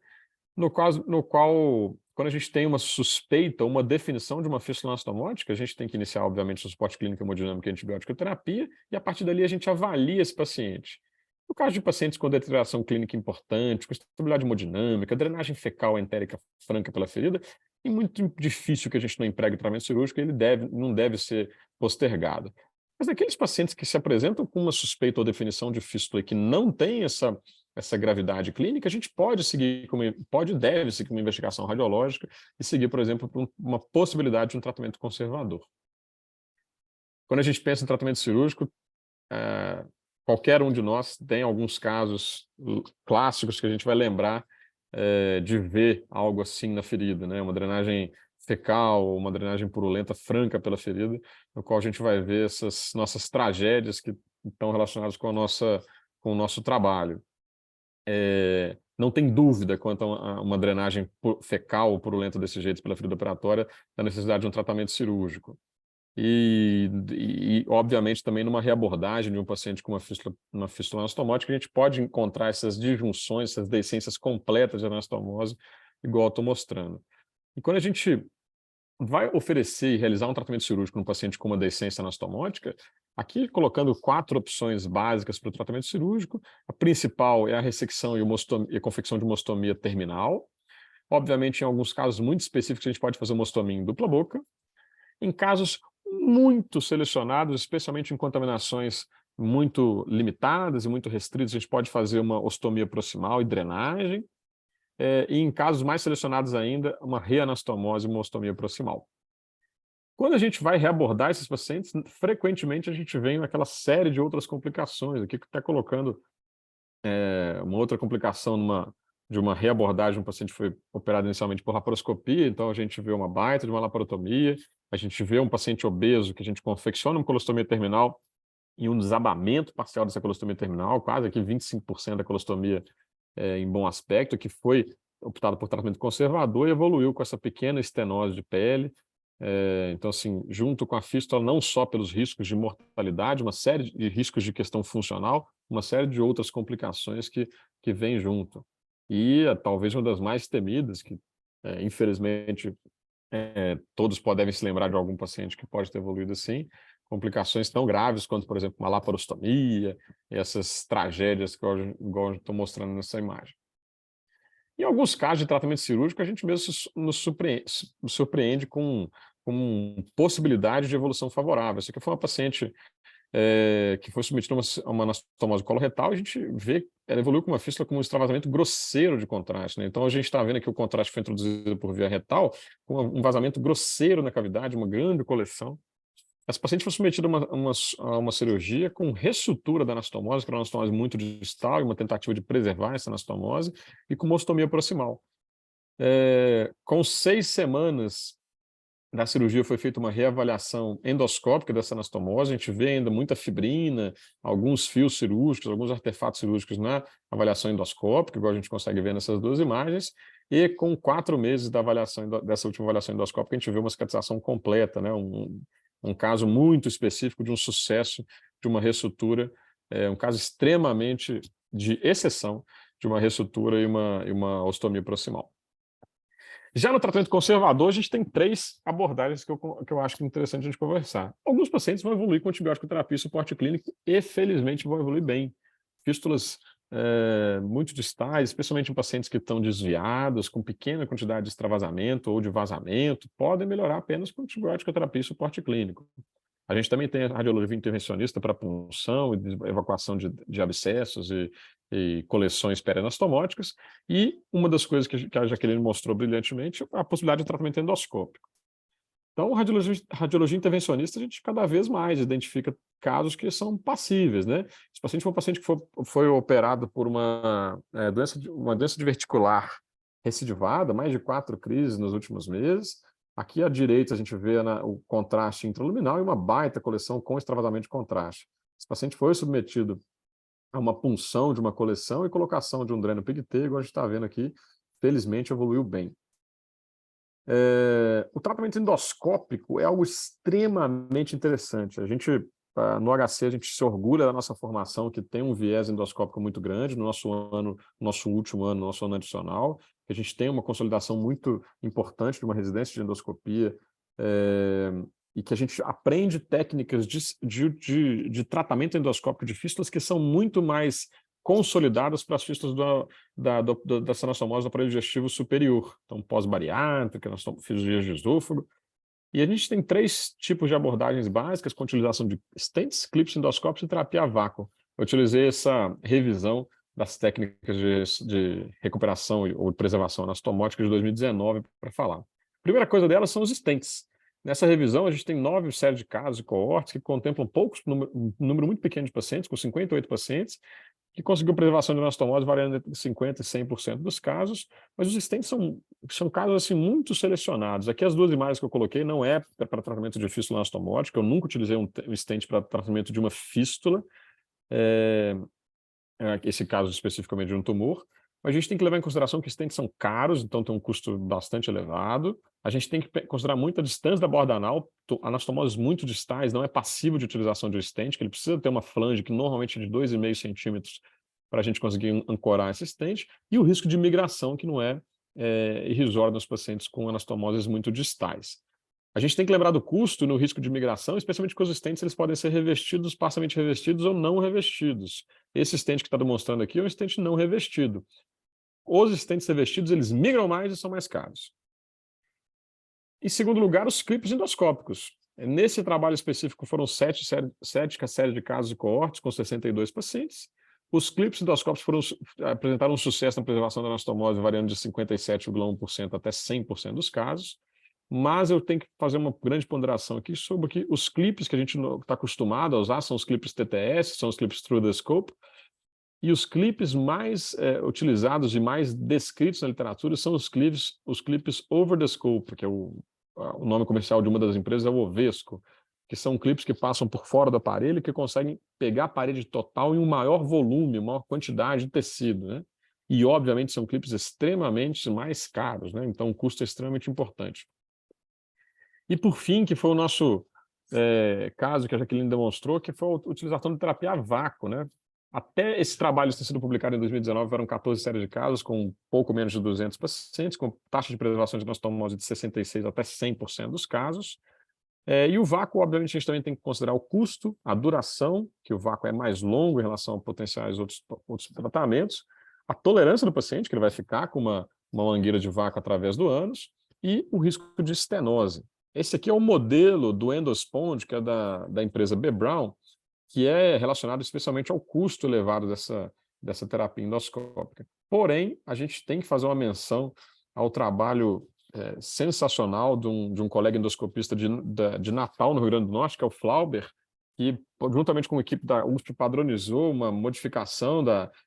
no qual, quando a gente tem uma suspeita, uma definição de uma fístula anastomótica, a gente tem que iniciar, obviamente, o suporte clínico hemodinâmico e antibiótico terapia, e a partir dali a gente avalia esse paciente. No caso de pacientes com deterioração clínica importante, com estabilidade hemodinâmica, drenagem fecal entérica franca pela ferida, é muito difícil que a gente não empregue o tratamento cirúrgico, ele não deve ser postergado. Mas naqueles pacientes que se apresentam com uma suspeita ou definição de fístula e que não tem essa gravidade clínica, a gente pode e deve seguir uma investigação radiológica e seguir, por exemplo, por uma possibilidade de um tratamento conservador. Quando a gente pensa em tratamento cirúrgico, qualquer um de nós tem alguns casos clássicos que a gente vai lembrar de ver algo assim na ferida, né? Uma drenagem fecal, uma drenagem purulenta franca pela ferida, no qual a gente vai ver essas nossas tragédias que estão relacionadas com o nosso trabalho. Não tem dúvida quanto a uma drenagem fecal ou purulenta desse jeito pela ferida operatória, da necessidade de um tratamento cirúrgico. E obviamente, também numa reabordagem de um paciente com uma fístula anastomótica, a gente pode encontrar essas disjunções, essas deiscências completas de anastomose, igual eu estou mostrando. E quando a gente vai oferecer e realizar um tratamento cirúrgico num paciente com uma deiscência anastomótica, aqui colocando 4 opções básicas para o tratamento cirúrgico, a principal é a ressecção e a confecção de uma ostomia terminal. Obviamente, em alguns casos muito específicos, a gente pode fazer uma ostomia em dupla boca. Em casos muito selecionados, especialmente em contaminações muito limitadas e muito restritas, a gente pode fazer uma ostomia proximal e drenagem. E em casos mais selecionados ainda, uma reanastomose e uma ostomia proximal. Quando a gente vai reabordar esses pacientes, frequentemente a gente vem naquela série de outras complicações. Aqui que está colocando uma outra complicação de uma reabordagem, um paciente foi operado inicialmente por laparoscopia, então a gente vê uma baita de uma laparotomia, a gente vê um paciente obeso que a gente confecciona uma colostomia terminal e um desabamento parcial dessa colostomia terminal, quase aqui 25% da colostomia em bom aspecto, que foi optado por tratamento conservador e evoluiu com essa pequena estenose de pele. Então, assim, junto com a fístula, não só pelos riscos de mortalidade, uma série de riscos de questão funcional, uma série de outras complicações que vêm junto. E talvez uma das mais temidas, que infelizmente todos podem se lembrar de algum paciente que pode ter evoluído assim, complicações tão graves quanto, por exemplo, uma laparostomia, e essas tragédias que igual eu estou mostrando nessa imagem. Em alguns casos de tratamento cirúrgico, a gente mesmo nos surpreende com possibilidade de evolução favorável. Essa aqui foi uma paciente que foi submetida a uma anastomose coloretal, e a gente vê que ela evoluiu com uma fístula com um extravasamento grosseiro de contraste, né? Então a gente está vendo aqui o contraste foi introduzido por via retal, com um vazamento grosseiro na cavidade, uma grande coleção. Essa paciente foi submetida a uma cirurgia com ressutura da anastomose, que era uma anastomose muito distal, e uma tentativa de preservar essa anastomose, e com uma ostomia proximal. Com 6 semanas da cirurgia foi feita uma reavaliação endoscópica dessa anastomose, a gente vê ainda muita fibrina, alguns fios cirúrgicos, alguns artefatos cirúrgicos na avaliação endoscópica, igual a gente consegue ver nessas 2 imagens, e com 4 meses dessa última avaliação endoscópica, a gente vê uma cicatrização completa, né? Um caso muito específico de um sucesso de uma ressutura, um caso extremamente de exceção de uma ressutura e uma ostomia proximal. Já no tratamento conservador, a gente tem 3 abordagens que eu acho que é interessante a gente conversar. Alguns pacientes vão evoluir com antibiótico terapia e suporte clínico e, felizmente, vão evoluir bem. Fístulas muito distais, especialmente em pacientes que estão desviados, com pequena quantidade de extravasamento ou de vazamento, podem melhorar apenas com antibiótico terapia e suporte clínico. A gente também tem a radiologia intervencionista para punção e evacuação de abscessos e coleções peranastomóticas, e uma das coisas que a Jaqueline mostrou brilhantemente é a possibilidade de tratamento endoscópico. Então, radiologia intervencionista, a gente cada vez mais identifica casos que são passíveis, né? Se o paciente for um paciente que foi operado por uma doença diverticular recidivada, mais de 4 crises nos últimos meses. Aqui à direita a gente vê o contraste intraluminal e uma baita coleção com extravasamento de contraste. Esse paciente foi submetido a uma punção de uma coleção e colocação de um dreno pigtail, igual a gente está vendo aqui, felizmente evoluiu bem. O tratamento endoscópico é algo extremamente interessante. A gente, no HC, a gente se orgulha da nossa formação, que tem um viés endoscópico muito grande no nosso último ano, nosso ano adicional. A gente tem uma consolidação muito importante de uma residência de endoscopia, e que a gente aprende técnicas de tratamento endoscópico de fístulas que são muito mais consolidadas para as fístulas da anastomose do aparelho digestivo superior. Então, pós-bariátrica, cirurgias de esôfago. E a gente tem 3 tipos de abordagens básicas com utilização de stents, clips endoscópicos e terapia a vácuo. Eu utilizei essa revisão das técnicas de recuperação ou preservação anastomótica de 2019 para falar. A primeira coisa delas são os stents. Nessa revisão, a gente tem 9 séries de casos e coortes que contemplam um número muito pequeno de pacientes, com 58 pacientes, que conseguiu preservação de anastomose variando entre 50% e 100% dos casos, mas os stents são casos assim, muito selecionados. Aqui as 2 imagens que eu coloquei não é para tratamento de fístula anastomótica, eu nunca utilizei um stent para tratamento de uma fístula, esse caso especificamente de um tumor, mas a gente tem que levar em consideração que stents são caros, então tem um custo bastante elevado. A gente tem que considerar muito a distância da borda anal. Anastomoses muito distais não é passivo de utilização de stent, que ele precisa ter uma flange que normalmente é de 2,5 centímetros para a gente conseguir ancorar esse stent, e o risco de migração, que não é irrisório nos pacientes com anastomoses muito distais. A gente tem que lembrar do custo no risco de migração, especialmente porque os stents eles podem ser revestidos, parcialmente revestidos ou não revestidos. Esse stent que está demonstrando aqui é um stent não revestido. Os stents revestidos, eles migram mais e são mais caros. Em segundo lugar, os clipes endoscópicos. Nesse trabalho específico foram 7 séries de casos e coortes com 62 pacientes. Os clipes endoscópicos apresentaram um sucesso na preservação da anastomose, variando de 57,1% até 100% dos casos. Mas eu tenho que fazer uma grande ponderação aqui sobre que os clipes que a gente está acostumado a usar são os clipes TTS, são os clipes Through the Scope, e os clipes mais utilizados e mais descritos na literatura são os clipes Over the Scope, que é o nome comercial de uma das empresas é o Ovesco, que são clipes que passam por fora do aparelho e que conseguem pegar a parede total em um maior volume, maior quantidade de tecido, né? E, obviamente, são clipes extremamente mais caros, né? Então, o custo é extremamente importante. E, por fim, que foi o nosso caso que a Jaqueline demonstrou, que foi a utilização de terapia a vácuo, né? Até esse trabalho ter sido publicado em 2019, eram 14 séries de casos, com pouco menos de 200 pacientes, com taxa de preservação de anastomose de 66% até 100% dos casos. E o vácuo, obviamente, a gente também tem que considerar o custo, a duração, que o vácuo é mais longo em relação a potenciais outros tratamentos, a tolerância do paciente, que ele vai ficar com uma mangueira de vácuo através do ânus, e o risco de estenose. Esse aqui é o modelo do Endosponge, que é da empresa B. Braun, que é relacionado especialmente ao custo elevado dessa terapia endoscópica. Porém, a gente tem que fazer uma menção ao trabalho sensacional de um colega endoscopista de Natal, no Rio Grande do Norte, que é o Flauber, que, juntamente com a equipe da USP, padronizou uma modificação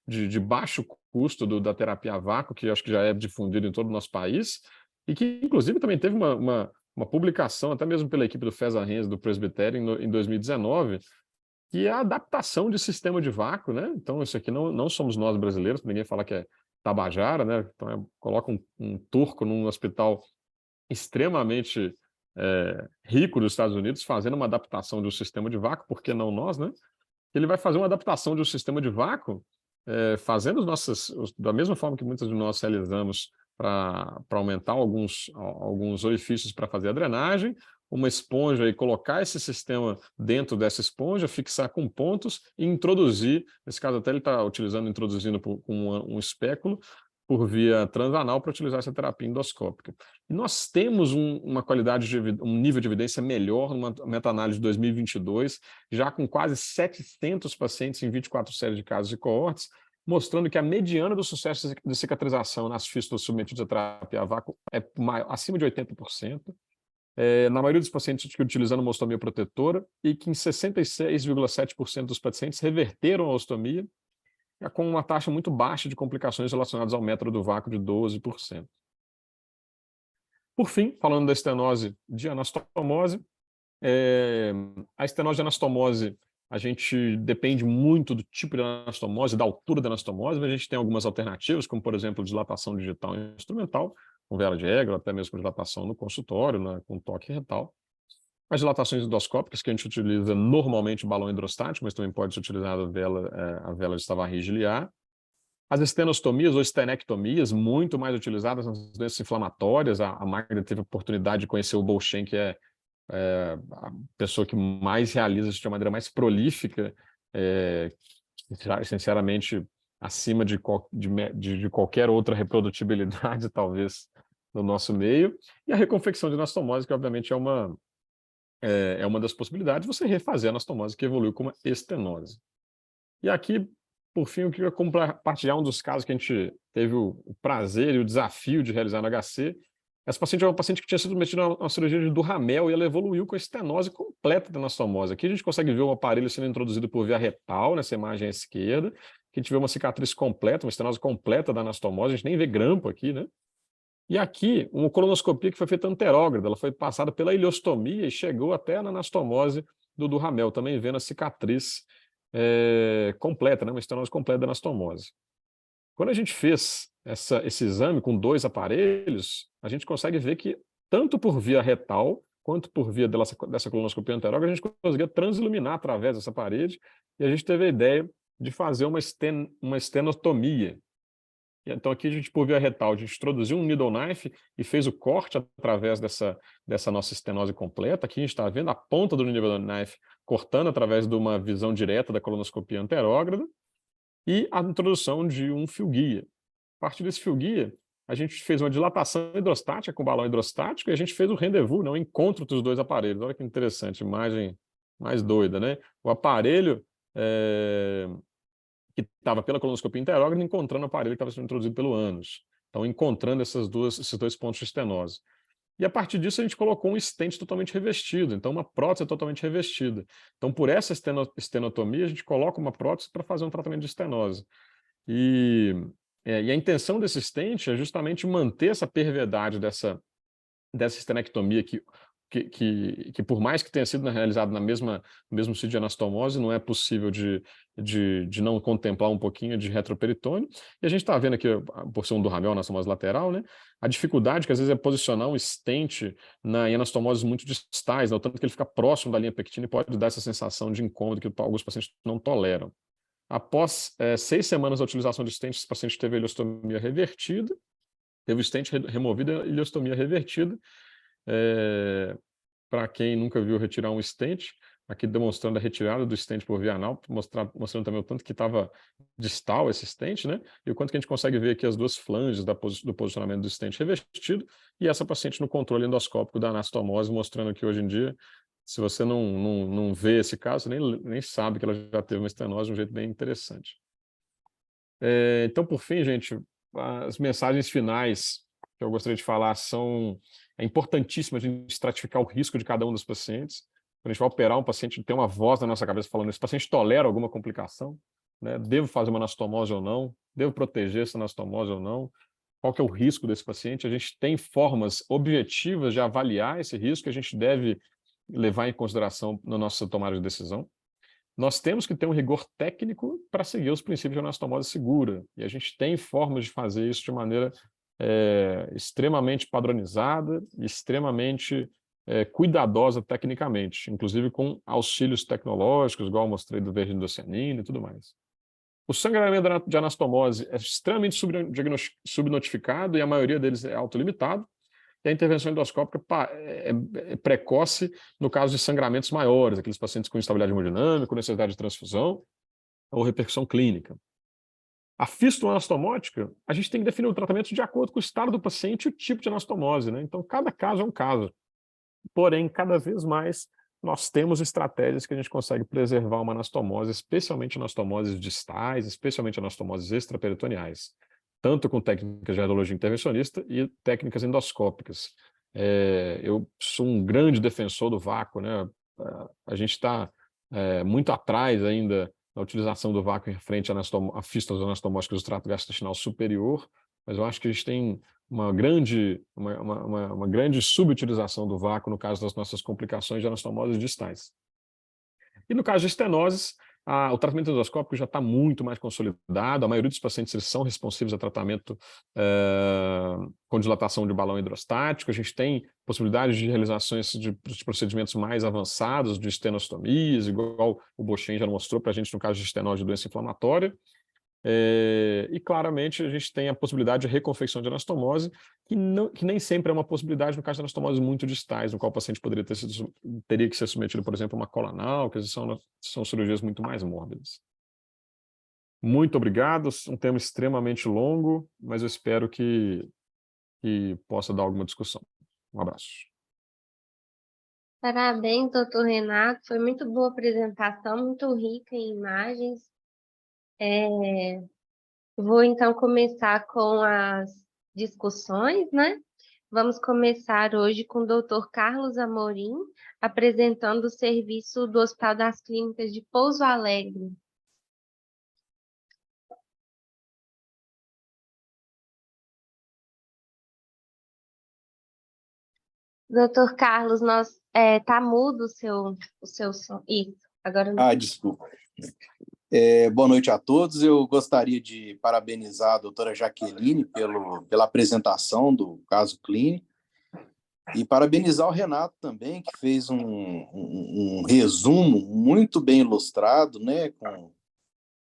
de baixo custo da terapia a vácuo, que eu acho que já é difundido em todo o nosso país, e que, inclusive, também teve uma publicação, até mesmo pela equipe do Feza Renz, do Presbyterian, em 2019, que é a adaptação de sistema de vácuo, né? Então, isso aqui não somos nós brasileiros, ninguém fala que é Tabajara, né? Então, coloca um turco num hospital extremamente rico dos Estados Unidos, fazendo uma adaptação de um sistema de vácuo, por que não nós, né? Ele vai fazer uma adaptação de um sistema de vácuo, fazendo da mesma forma que muitas de nós realizamos para aumentar alguns orifícios para fazer a drenagem, uma esponja e colocar esse sistema dentro dessa esponja, fixar com pontos e introduzir, nesse caso até ele está introduzindo com um espéculo por via transanal para utilizar essa terapia endoscópica. E nós temos uma qualidade, um nível de evidência melhor numa meta-análise de 2022, já com quase 700 pacientes em 24 séries de casos e coortes, mostrando que a mediana do sucesso de cicatrização nas fístulas submetidas à terapia a vácuo é acima de 80%. Na maioria dos pacientes que utilizando uma ostomia protetora, e que em 66,7% dos pacientes reverteram a ostomia, com uma taxa muito baixa de complicações relacionadas ao método do vácuo de 12%. Por fim, falando da estenose de anastomose, a estenose de anastomose, a gente depende muito do tipo de anastomose, da altura da anastomose, mas a gente tem algumas alternativas, como, por exemplo, dilatação digital e instrumental, com vela de Egger, até mesmo com dilatação no consultório, né, com toque retal. As dilatações endoscópicas, que a gente utiliza normalmente balão hidrostático, mas também pode ser utilizada a vela de Stavarri giliar. As estenostomias ou estenectomias, muito mais utilizadas nas doenças inflamatórias. A Magda teve a oportunidade de conhecer o Bolchen, que é a pessoa que mais realiza isso de uma maneira mais prolífica, sinceramente, acima de qualquer outra reprodutibilidade, talvez, no nosso meio. E a reconfecção de anastomose, que obviamente é uma das possibilidades, você refazer a anastomose que evoluiu como estenose. E aqui, por fim, eu queria compartilhar um dos casos que a gente teve o prazer e o desafio de realizar no HC. Essa paciente é uma paciente que tinha sido submetida a uma cirurgia de Duhamel e ela evoluiu com a estenose completa da anastomose. Aqui a gente consegue ver o aparelho sendo introduzido por via retal, nessa imagem à esquerda, que a gente vê uma cicatriz completa, uma estenose completa da anastomose, a gente nem vê grampo aqui, né? E aqui, uma colonoscopia que foi feita anterógrada, ela foi passada pela ileostomia e chegou até na anastomose do Duhamel, também vendo a cicatriz completa, né? Uma estenose completa da anastomose. Quando a gente fez esse exame com 2 aparelhos, a gente consegue ver que, tanto por via retal, quanto por via dessa colonoscopia anterógrada, a gente conseguia transiluminar através dessa parede, e a gente teve a ideia de fazer uma estenotomia. Então, aqui, a gente, por via retal, a gente introduziu um needle knife e fez o corte através dessa nossa estenose completa. Aqui a gente está vendo a ponta do needle knife cortando através de uma visão direta da colonoscopia anterógrada e a introdução de um fio-guia. A partir desse fio-guia, a gente fez uma dilatação hidrostática com balão hidrostático e a gente fez o rendezvous, né, o encontro dos 2 aparelhos. Olha que interessante, imagem mais doida, né? O aparelho que estava pela colonoscopia interógrada encontrando o aparelho que estava sendo introduzido pelo ânus. Então, encontrando esses 2 pontos de estenose. E a partir disso a gente colocou um stent totalmente revestido, então uma prótese totalmente revestida. Então, por essa estenotomia, a gente coloca uma prótese para fazer um tratamento de estenose. E a intenção desse stent é justamente manter essa perviedade dessa estenectomia que por mais que tenha sido realizado no mesmo sítio de anastomose, não é possível de não contemplar um pouquinho de retroperitônio. E a gente está vendo aqui, por ser um Duhamel, anastomose lateral, né, a dificuldade que às vezes é posicionar um stent em anastomoses muito distais, né, o tanto que ele fica próximo da linha pectina e pode dar essa sensação de incômodo que alguns pacientes não toleram. Após 6 semanas da utilização de stent, esse paciente teve a ileostomia revertida, teve o stent removido e a ileostomia revertida. Para quem nunca viu retirar um stent, aqui demonstrando a retirada do stent por via anal, mostrando também o tanto que estava distal esse stent, né? E o quanto que a gente consegue ver aqui as 2 flanges do posicionamento do stent revestido, e essa paciente no controle endoscópico da anastomose, mostrando que hoje em dia, se você não vê esse caso, nem sabe que ela já teve uma estenose de um jeito bem interessante. Então, por fim, gente, as mensagens finais que eu gostaria de falar é importantíssimo a gente estratificar o risco de cada um dos pacientes. Quando a gente vai operar um paciente, tem uma voz na nossa cabeça falando: esse paciente tolera alguma complicação? Né? Devo fazer uma anastomose ou não? Devo proteger essa anastomose ou não? Qual que é o risco desse paciente? A gente tem formas objetivas de avaliar esse risco que a gente deve levar em consideração na nossa tomada de decisão. Nós temos que ter um rigor técnico para seguir os princípios de anastomose segura, e a gente tem formas de fazer isso de maneira extremamente padronizada e extremamente cuidadosa tecnicamente, inclusive com auxílios tecnológicos, igual eu mostrei do verginidocianina e tudo mais. O sangramento de anastomose é extremamente subnotificado e a maioria deles é autolimitado, e a intervenção endoscópica é precoce no caso de sangramentos maiores, aqueles pacientes com instabilidade hemodinâmica, com necessidade de transfusão ou repercussão clínica. A fístula anastomótica, a gente tem que definir o tratamento de acordo com o estado do paciente e o tipo de anastomose, né? Então, cada caso é um caso. Porém, cada vez mais, nós temos estratégias que a gente consegue preservar uma anastomose, especialmente anastomoses distais, especialmente anastomoses extraperitoneais, tanto com técnicas de radiologia intervencionista e técnicas endoscópicas. Eu sou um grande defensor do vácuo, né? A gente está muito atrás ainda na utilização do vácuo em frente a fístulas anastomósticas do trato gastrointestinal superior, mas eu acho que a gente tem uma grande subutilização do vácuo no caso das nossas complicações de anastomoses distais. E no caso de estenoses, o tratamento endoscópico já está muito mais consolidado. A maioria dos pacientes eles são responsivos a tratamento com dilatação de balão hidrostático. A gente tem possibilidade de realizações de procedimentos mais avançados, de estenostomias, igual o Bochen já mostrou para a gente no caso de estenose de doença inflamatória. E claramente a gente tem a possibilidade de reconfecção de anastomose, que nem sempre é uma possibilidade no caso de anastomoses muito distais, no qual o paciente teria que ser submetido, por exemplo, a uma cola anal, que são cirurgias muito mais mórbidas. Muito obrigado, um tema extremamente longo, mas eu espero que possa dar alguma discussão. Um abraço. Parabéns, doutor Renato. Foi muito boa a apresentação, muito rica em imagens. Vou, então, começar com as discussões, né? Vamos começar hoje com o doutor Carlos Amorim, apresentando o serviço do Hospital das Clínicas de Pouso Alegre. Doutor Carlos, tá mudo o seu som. Isso, agora não. Desculpa. Boa noite a todos. Eu gostaria de parabenizar a doutora Jaqueline pela apresentação do caso clínico e parabenizar o Renato também, que fez um resumo muito bem ilustrado, né,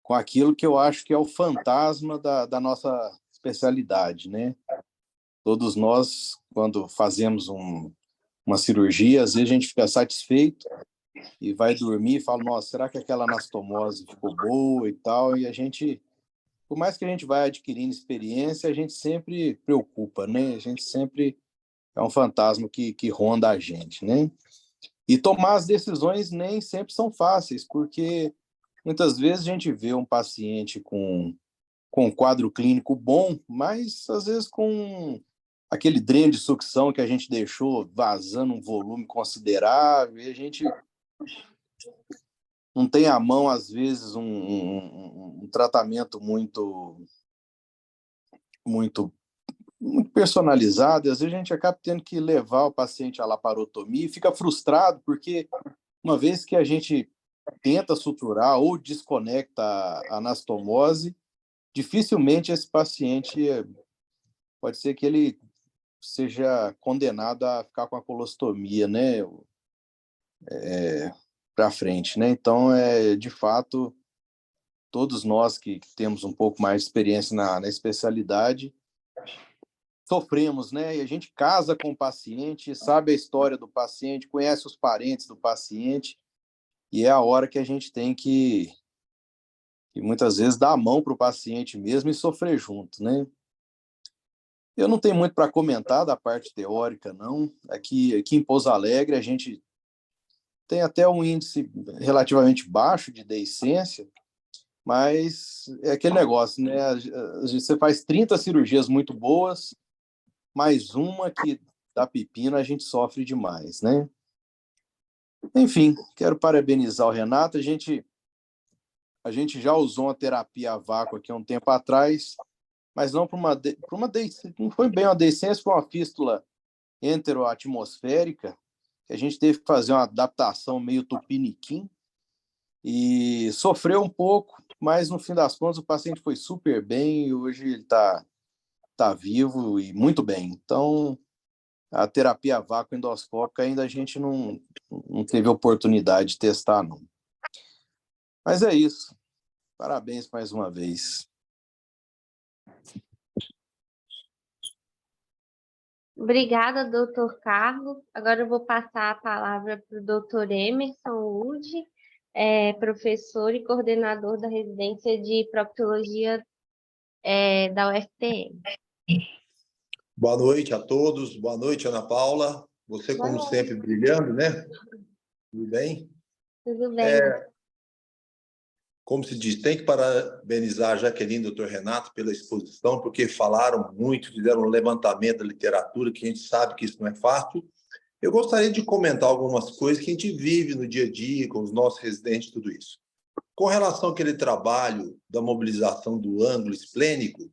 com aquilo que eu acho que é o fantasma da nossa especialidade, né? Todos nós, quando fazemos uma cirurgia, às vezes a gente fica satisfeito e vai dormir e fala, nossa, será que aquela anastomose ficou boa e tal? E a gente, por mais que a gente vai adquirindo experiência, a gente sempre preocupa, né? A gente sempre é um fantasma que ronda a gente, né? E tomar as decisões nem sempre são fáceis, porque muitas vezes a gente vê um paciente com um quadro clínico bom, mas às vezes com aquele dreno de sucção que a gente deixou vazando um volume considerável, e a gente não tem à mão, às vezes, um tratamento muito personalizado, e às vezes a gente acaba tendo que levar o paciente à laparotomia e fica frustrado, porque uma vez que a gente tenta suturar ou desconecta a anastomose, dificilmente esse paciente pode ser que ele seja condenado a ficar com a colostomia, né? Para frente, né? Então, de fato, todos nós que temos um pouco mais de experiência na especialidade, sofremos, né? E a gente casa com o paciente, sabe a história do paciente, conhece os parentes do paciente, e é a hora que a gente tem que muitas vezes dar a mão para o paciente mesmo e sofrer junto, né? Eu não tenho muito para comentar da parte teórica, não. Aqui em Pouso Alegre, a gente tem até um índice relativamente baixo de deiscência, mas é aquele negócio, né? Você faz 30 cirurgias muito boas, mais uma que dá pepino, a gente sofre demais, né? Enfim, quero parabenizar o Renato. A gente já usou uma terapia a vácuo aqui há um tempo atrás, mas não para uma deiscência, não foi bem uma deiscência, foi uma fístula enteroatmosférica, que a gente teve que fazer uma adaptação meio tupiniquim, e sofreu um pouco, mas no fim das contas o paciente foi super bem e hoje ele está vivo e muito bem. Então, a terapia a vácuo endoscópica ainda a gente não teve oportunidade de testar, não. Mas é isso. Parabéns mais uma vez. Obrigada, doutor Carlos. Agora eu vou passar a palavra para o doutor Emerson Ude, professor e coordenador da residência de proctologia da UFPM. Boa noite a todos. Boa noite, Ana Paula. Você, como sempre, brilhando, né? Tudo bem? Tudo bem. Como se diz, tem que parabenizar a Jaqueline e o doutor Renato pela exposição, porque falaram muito, fizeram um levantamento da literatura, que a gente sabe que isso não é fácil. Eu gostaria de comentar algumas coisas que a gente vive no dia a dia, com os nossos residentes, tudo isso. Com relação àquele trabalho da mobilização do ângulo esplênico,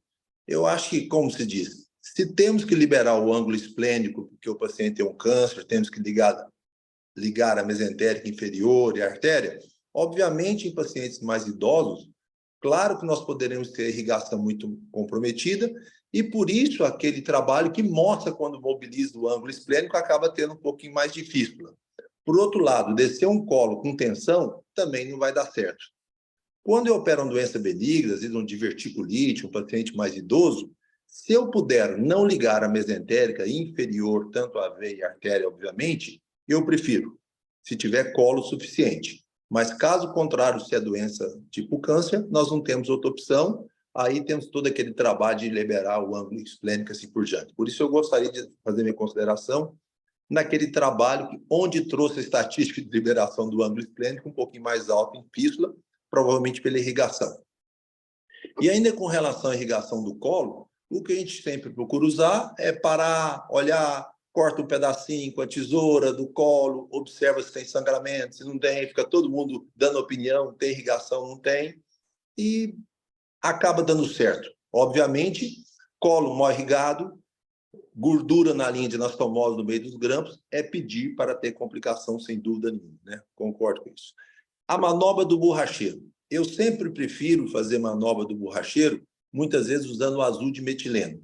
eu acho que, como se diz, se temos que liberar o ângulo esplênico porque o paciente tem um câncer, temos que ligar a mesentérica inferior e a artéria, obviamente, em pacientes mais idosos, claro que nós poderemos ter irrigação muito comprometida, e por isso aquele trabalho que mostra quando mobiliza o ângulo esplênico acaba tendo um pouquinho mais de fístula. Por outro lado, descer um colo com tensão também não vai dar certo. Quando eu opero uma doença benigna, às vezes um diverticulite, um paciente mais idoso, se eu puder não ligar a mesentérica inferior, tanto a veia e a artéria, obviamente, eu prefiro, se tiver colo suficiente. Mas caso contrário, se é doença tipo câncer, nós não temos outra opção, aí temos todo aquele trabalho de liberar o ângulo esplênico assim por diante. Por isso eu gostaria de fazer minha consideração naquele trabalho onde trouxe a estatística de liberação do ângulo esplênico um pouquinho mais alta em fístula, provavelmente pela irrigação. E ainda com relação à irrigação do colo, o que a gente sempre procura usar é parar, olhar, corta um pedacinho com a tesoura do colo, observa se tem sangramento, se não tem, fica todo mundo dando opinião, tem irrigação, não tem, e acaba dando certo. Obviamente, colo mal irrigado, gordura na linha de anastomose no meio dos grampos, é pedir para ter complicação, sem dúvida nenhuma, né? Concordo com isso. A manobra do borracheiro. Eu sempre prefiro fazer manobra do borracheiro, muitas vezes usando o azul de metileno.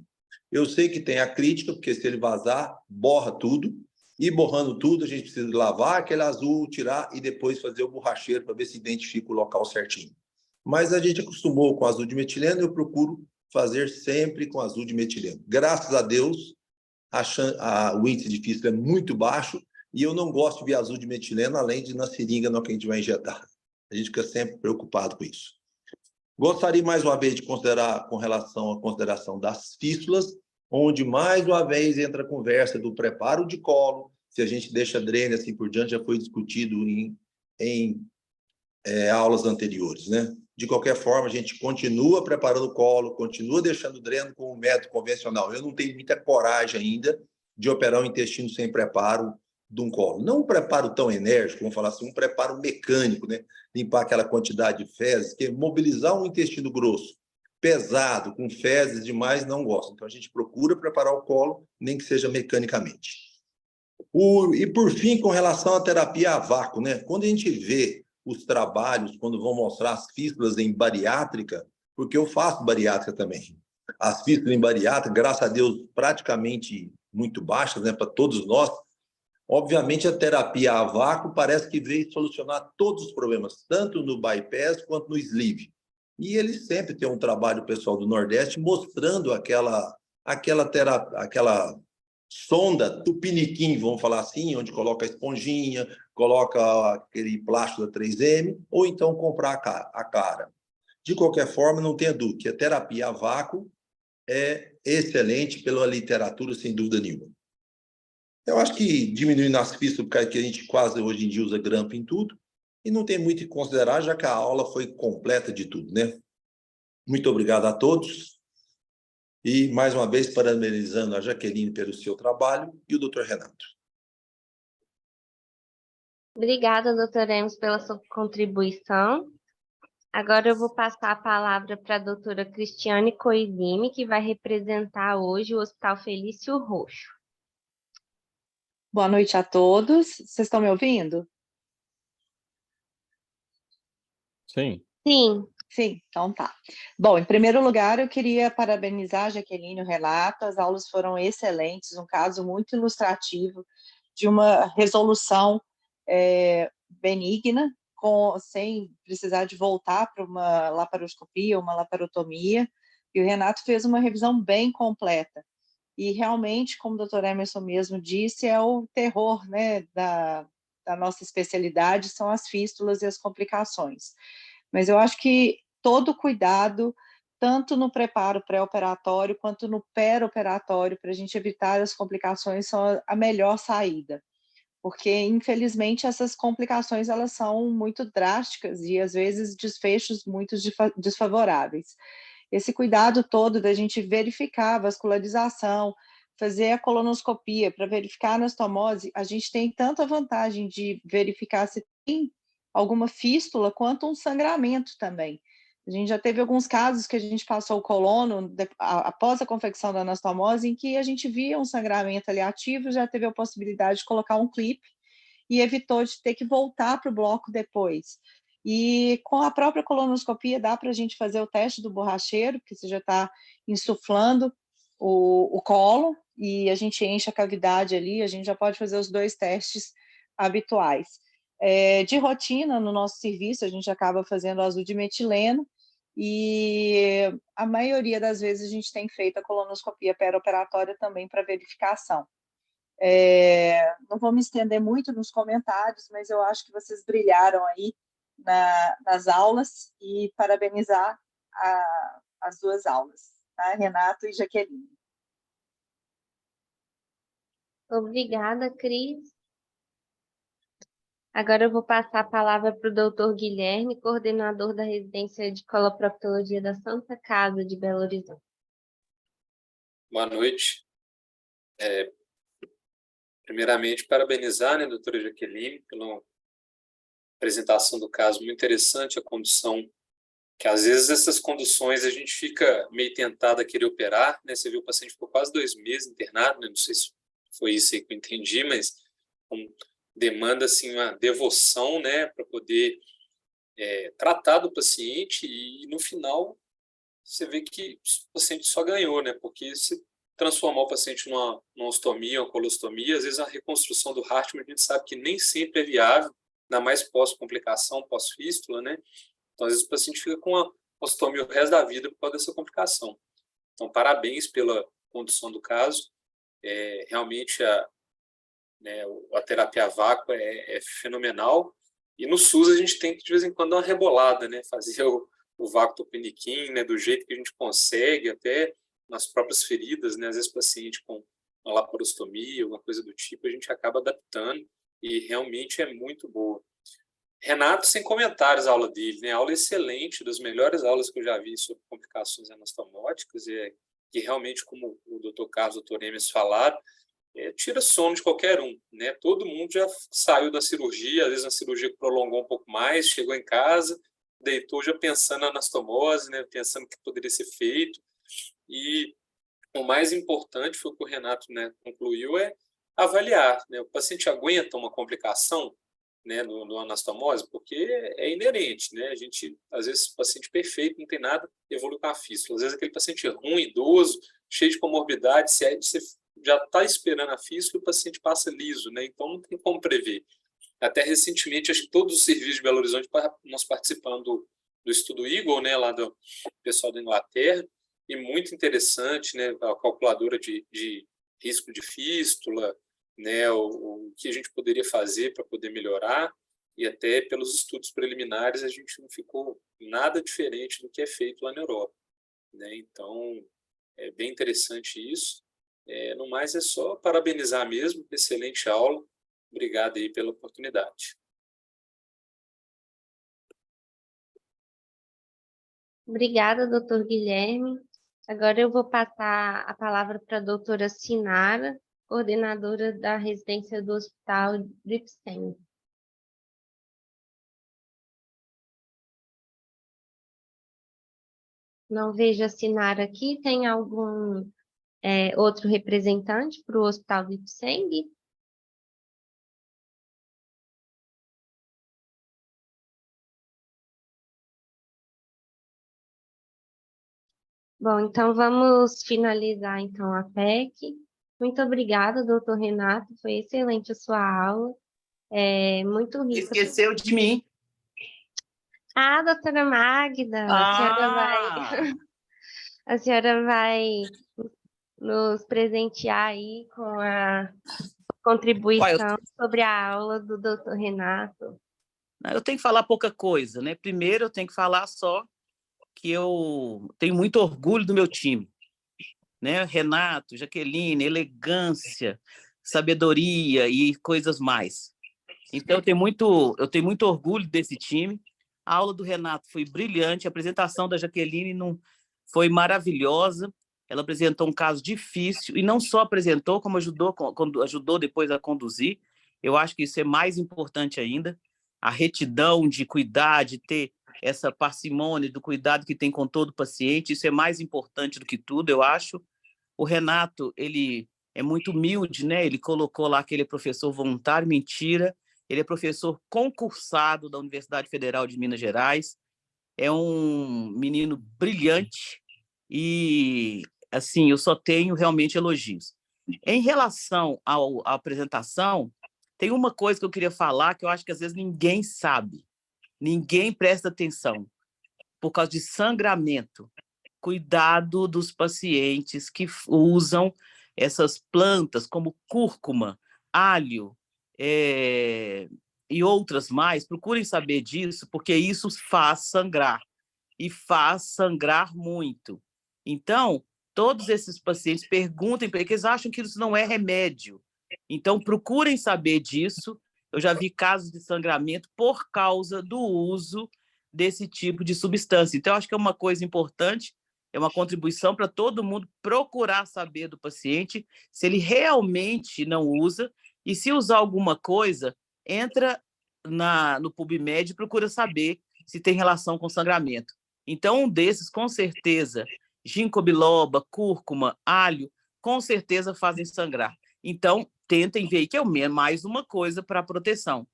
Eu sei que tem a crítica, porque se ele vazar, borra tudo, e borrando tudo, a gente precisa lavar aquele azul, tirar e depois fazer o borracheiro para ver se identifica o local certinho. Mas a gente acostumou com azul de metileno, eu procuro fazer sempre com azul de metileno. Graças a Deus, o índice de fístula é muito baixo, e eu não gosto de ver azul de metileno, além de na seringa no que a gente vai injetar. A gente fica sempre preocupado com isso. Gostaria, mais uma vez, de considerar, com relação à consideração das fístulas, onde, mais uma vez, entra a conversa do preparo de colo, se a gente deixa dreno, assim por diante, já foi discutido em aulas anteriores, né? De qualquer forma, a gente continua preparando o colo, continua deixando dreno com o método convencional. Eu não tenho muita coragem ainda de operar o intestino sem preparo de um colo. Não um preparo tão enérgico, vamos falar assim, um preparo mecânico, né? Limpar aquela quantidade de fezes, que mobilizar um intestino grosso, pesado, com fezes demais, não gosto. Então, a gente procura preparar o colo, nem que seja mecanicamente. E, por fim, com relação à terapia a vácuo, né? Quando a gente vê os trabalhos, quando vão mostrar as fístulas em bariátrica, porque eu faço bariátrica também. As fístulas em bariátrica, graças a Deus, praticamente muito baixas, né, para todos nós. Obviamente, a terapia a vácuo parece que veio solucionar todos os problemas, tanto no bypass quanto no sleeve. E eles sempre têm um trabalho, pessoal do Nordeste, mostrando aquela sonda tupiniquim, vamos falar assim, onde coloca a esponjinha, coloca aquele plástico da 3M, ou então comprar a cara. De qualquer forma, não tenha dúvida que a terapia a vácuo é excelente pela literatura, sem dúvida nenhuma. Eu acho que diminuindo as pistas, porque a gente quase hoje em dia usa grampo em tudo, e não tem muito o que considerar, já que a aula foi completa de tudo, né? Muito obrigado a todos. E, mais uma vez, parabenizando a Jaqueline pelo seu trabalho e o Dr. Renato. Obrigada, doutor Hermes, pela sua contribuição. Agora eu vou passar a palavra para a doutora Cristiane Coizime, que vai representar hoje o Hospital Felício Roxo. Boa noite a todos. Vocês estão me ouvindo? Sim. Sim. Sim, então tá. Bom, em primeiro lugar, eu queria parabenizar a Jaqueline e o Renato. As aulas foram excelentes, um caso muito ilustrativo de uma resolução benigna, sem precisar de voltar para uma laparoscopia, uma laparotomia. E o Renato fez uma revisão bem completa. E realmente, como o doutor Emerson mesmo disse, é o terror, né, da nossa especialidade, são as fístulas e as complicações. Mas eu acho que todo cuidado, tanto no preparo pré-operatório quanto no pós-operatório, para a gente evitar as complicações, são a melhor saída. Porque, infelizmente, essas complicações elas são muito drásticas e, às vezes, desfechos muito desfavoráveis. Esse cuidado todo da gente verificar a vascularização, fazer a colonoscopia para verificar a anastomose, a gente tem tanta vantagem de verificar se tem alguma fístula quanto um sangramento também. A gente já teve alguns casos que a gente passou o colono após a confecção da anastomose, em que a gente via um sangramento ali ativo, já teve a possibilidade de colocar um clipe e evitou de ter que voltar para o bloco depois. E com a própria colonoscopia dá para a gente fazer o teste do borracheiro, porque você já está insuflando o colo e a gente enche a cavidade ali, a gente já pode fazer os 2 testes habituais. De rotina, no nosso serviço, a gente acaba fazendo azul de metileno, e a maioria das vezes a gente tem feito a colonoscopia perioperatória também para verificação. Não vou me estender muito nos comentários, mas eu acho que vocês brilharam aí nas aulas, e parabenizar as 2 aulas, tá? Renato e Jaqueline. Obrigada, Cris. Agora eu vou passar a palavra para o doutor Guilherme, coordenador da residência de coloproctologia da Santa Casa de Belo Horizonte. Boa noite. Primeiramente, parabenizar, né, a doutora Jaqueline, pela apresentação do caso, muito interessante a condução, que às vezes essas conduções a gente fica meio tentado a querer operar, né? Você viu, o paciente ficou quase 2 meses internado, né? Não sei se foi isso aí que eu entendi, mas demanda assim, uma devoção, né, para poder tratar do paciente, e no final você vê que o paciente só ganhou, né, porque se transformar o paciente numa ostomia, uma colostomia, às vezes a reconstrução do Hartmann a gente sabe que nem sempre é viável, ainda mais pós-complicação, pós-fístula, né? Então, às vezes o paciente fica com a ostomia o resto da vida por causa dessa complicação. Então, parabéns pela condução do caso. Realmente a terapia a vácuo é fenomenal, e no SUS a gente tem que de vez em quando dar uma rebolada, né? Fazer o vácuo tupiniquim, né? Do jeito que a gente consegue, até nas próprias feridas, né? Às vezes o paciente com uma laparostomia, alguma coisa do tipo, a gente acaba adaptando, e realmente é muito boa. Renato, sem comentários a aula dele, né? Aula excelente, das melhores aulas que eu já vi sobre complicações anastomóticas, que realmente, como o Dr. Carlos e o Dr. Emes falaram, tira sono de qualquer um, né? Todo mundo já saiu da cirurgia, às vezes uma cirurgia que prolongou um pouco mais, chegou em casa, deitou já pensando na anastomose, né? Pensando o que poderia ser feito, e o mais importante foi o que o Renato, né, concluiu, avaliar, né? O paciente aguenta uma complicação, né, no anastomose, porque é inerente, né? A gente, às vezes, o paciente perfeito não tem nada, evolui com a fístula. Às vezes, aquele paciente ruim, idoso, cheio de comorbidade, você já está esperando a fístula e o paciente passa liso, né? Então, não tem como prever. Até recentemente, acho que todos os serviços de Belo Horizonte, nós participando do estudo Eagle, né, lá do pessoal da Inglaterra, e muito interessante, né, a calculadora de risco de fístula, né, o que a gente poderia fazer para poder melhorar, e até pelos estudos preliminares a gente não ficou nada diferente do que é feito lá na Europa, né? Então, é bem interessante isso. No mais, é só parabenizar mesmo, excelente aula, obrigado aí pela oportunidade. Obrigada, doutor Guilherme. Agora eu vou passar a palavra para a doutora Sinara, coordenadora da residência do Hospital do Ipsen. Não vejo a Sinara aqui. Tem algum outro representante para o Hospital do Ipsen? Bom, então vamos finalizar então a PEC. Muito obrigada, doutor Renato. Foi excelente a sua aula. Muito rica. Esqueceu de mim. Ah, doutora Magda, a senhora vai nos presentear aí com a contribuição sobre a aula do doutor Renato. Eu tenho que falar pouca coisa, né? Primeiro, eu tenho que falar só que eu tenho muito orgulho do meu time, né? Renato, Jaqueline, elegância, sabedoria e coisas mais. Então, eu tenho muito orgulho desse time. A aula do Renato foi brilhante, a apresentação da Jaqueline foi maravilhosa. Ela apresentou um caso difícil, e não só apresentou, como ajudou depois a conduzir. Eu acho que isso é mais importante ainda. a retidão de cuidar, de ter essa parcimônia do cuidado que tem com todo paciente, isso é mais importante do que tudo, eu acho. O Renato, ele é muito humilde, né? Ele colocou lá que ele é professor voluntário, mentira. Ele é professor concursado da Universidade Federal de Minas Gerais. É um menino brilhante e, assim, eu só tenho realmente elogios. Em relação à apresentação, tem uma coisa que eu queria falar que eu acho que às vezes ninguém sabe, ninguém presta atenção, por causa de sangramento. Cuidado dos pacientes que usam essas plantas como cúrcuma, alho e outras mais. Procurem saber disso, porque isso faz sangrar, e faz sangrar muito. Então, todos esses pacientes perguntem, porque eles acham que isso não é remédio. Então, procurem saber disso. Eu já vi casos de sangramento por causa do uso desse tipo de substância. Então, acho que é uma coisa importante, é uma contribuição para todo mundo procurar saber do paciente se ele realmente não usa, e se usar alguma coisa, entra no PubMed e procura saber se tem relação com sangramento. Então, um desses, com certeza, ginkgo biloba, cúrcuma, alho, com certeza fazem sangrar. Então, tentem ver que é mais uma coisa para proteção.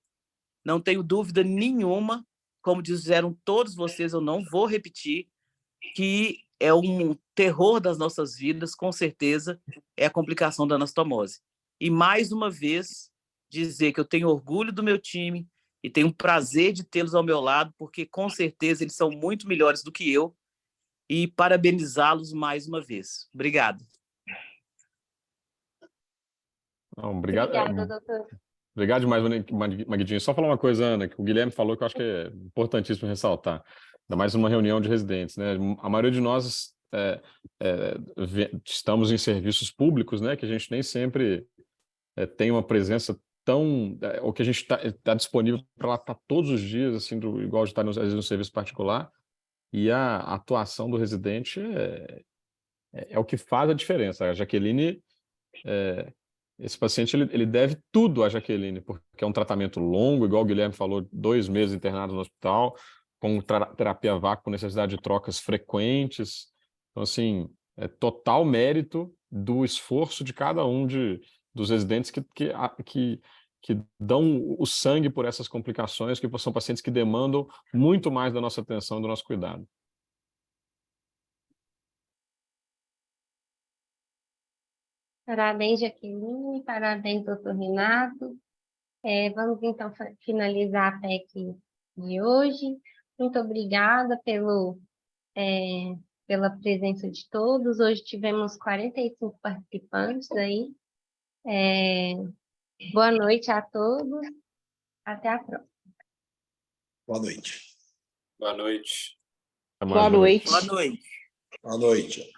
Não tenho dúvida nenhuma, como disseram todos vocês, eu não vou repetir, que é um terror das nossas vidas, com certeza, é a complicação da anastomose. E, mais uma vez, dizer que eu tenho orgulho do meu time e tenho um prazer de tê-los ao meu lado, porque, com certeza, eles são muito melhores do que eu, e parabenizá-los mais uma vez. Obrigado. Não, obrigado. Obrigada, doutor. Obrigado demais, Maguidinho. Só falar uma coisa, Ana, que o Guilherme falou que eu acho que é importantíssimo ressaltar. Ainda mais uma reunião de residentes, né? A maioria de nós estamos em serviços públicos, né? Que a gente nem sempre tem uma presença tão... ou que a gente está disponível para lá estar todos os dias, assim, igual de estar, às vezes, no serviço particular. E a atuação do residente é o que faz a diferença. A Jaqueline... esse paciente ele deve tudo à Jaqueline, porque é um tratamento longo, igual o Guilherme falou, 2 meses internado no hospital, com terapia a vácuo, com necessidade de trocas frequentes. Então, assim, é total mérito do esforço de cada um dos residentes que dão o sangue por essas complicações, que são pacientes que demandam muito mais da nossa atenção e do nosso cuidado. Parabéns, Jaqueline, parabéns, doutor Renato. Vamos, então, finalizar a PEC de hoje. Muito obrigada pela presença de todos. Hoje tivemos 45 participantes aí. Boa noite a todos. Até a próxima. Boa noite. Boa noite. Até mais, Boa noite. Boa noite. Boa noite.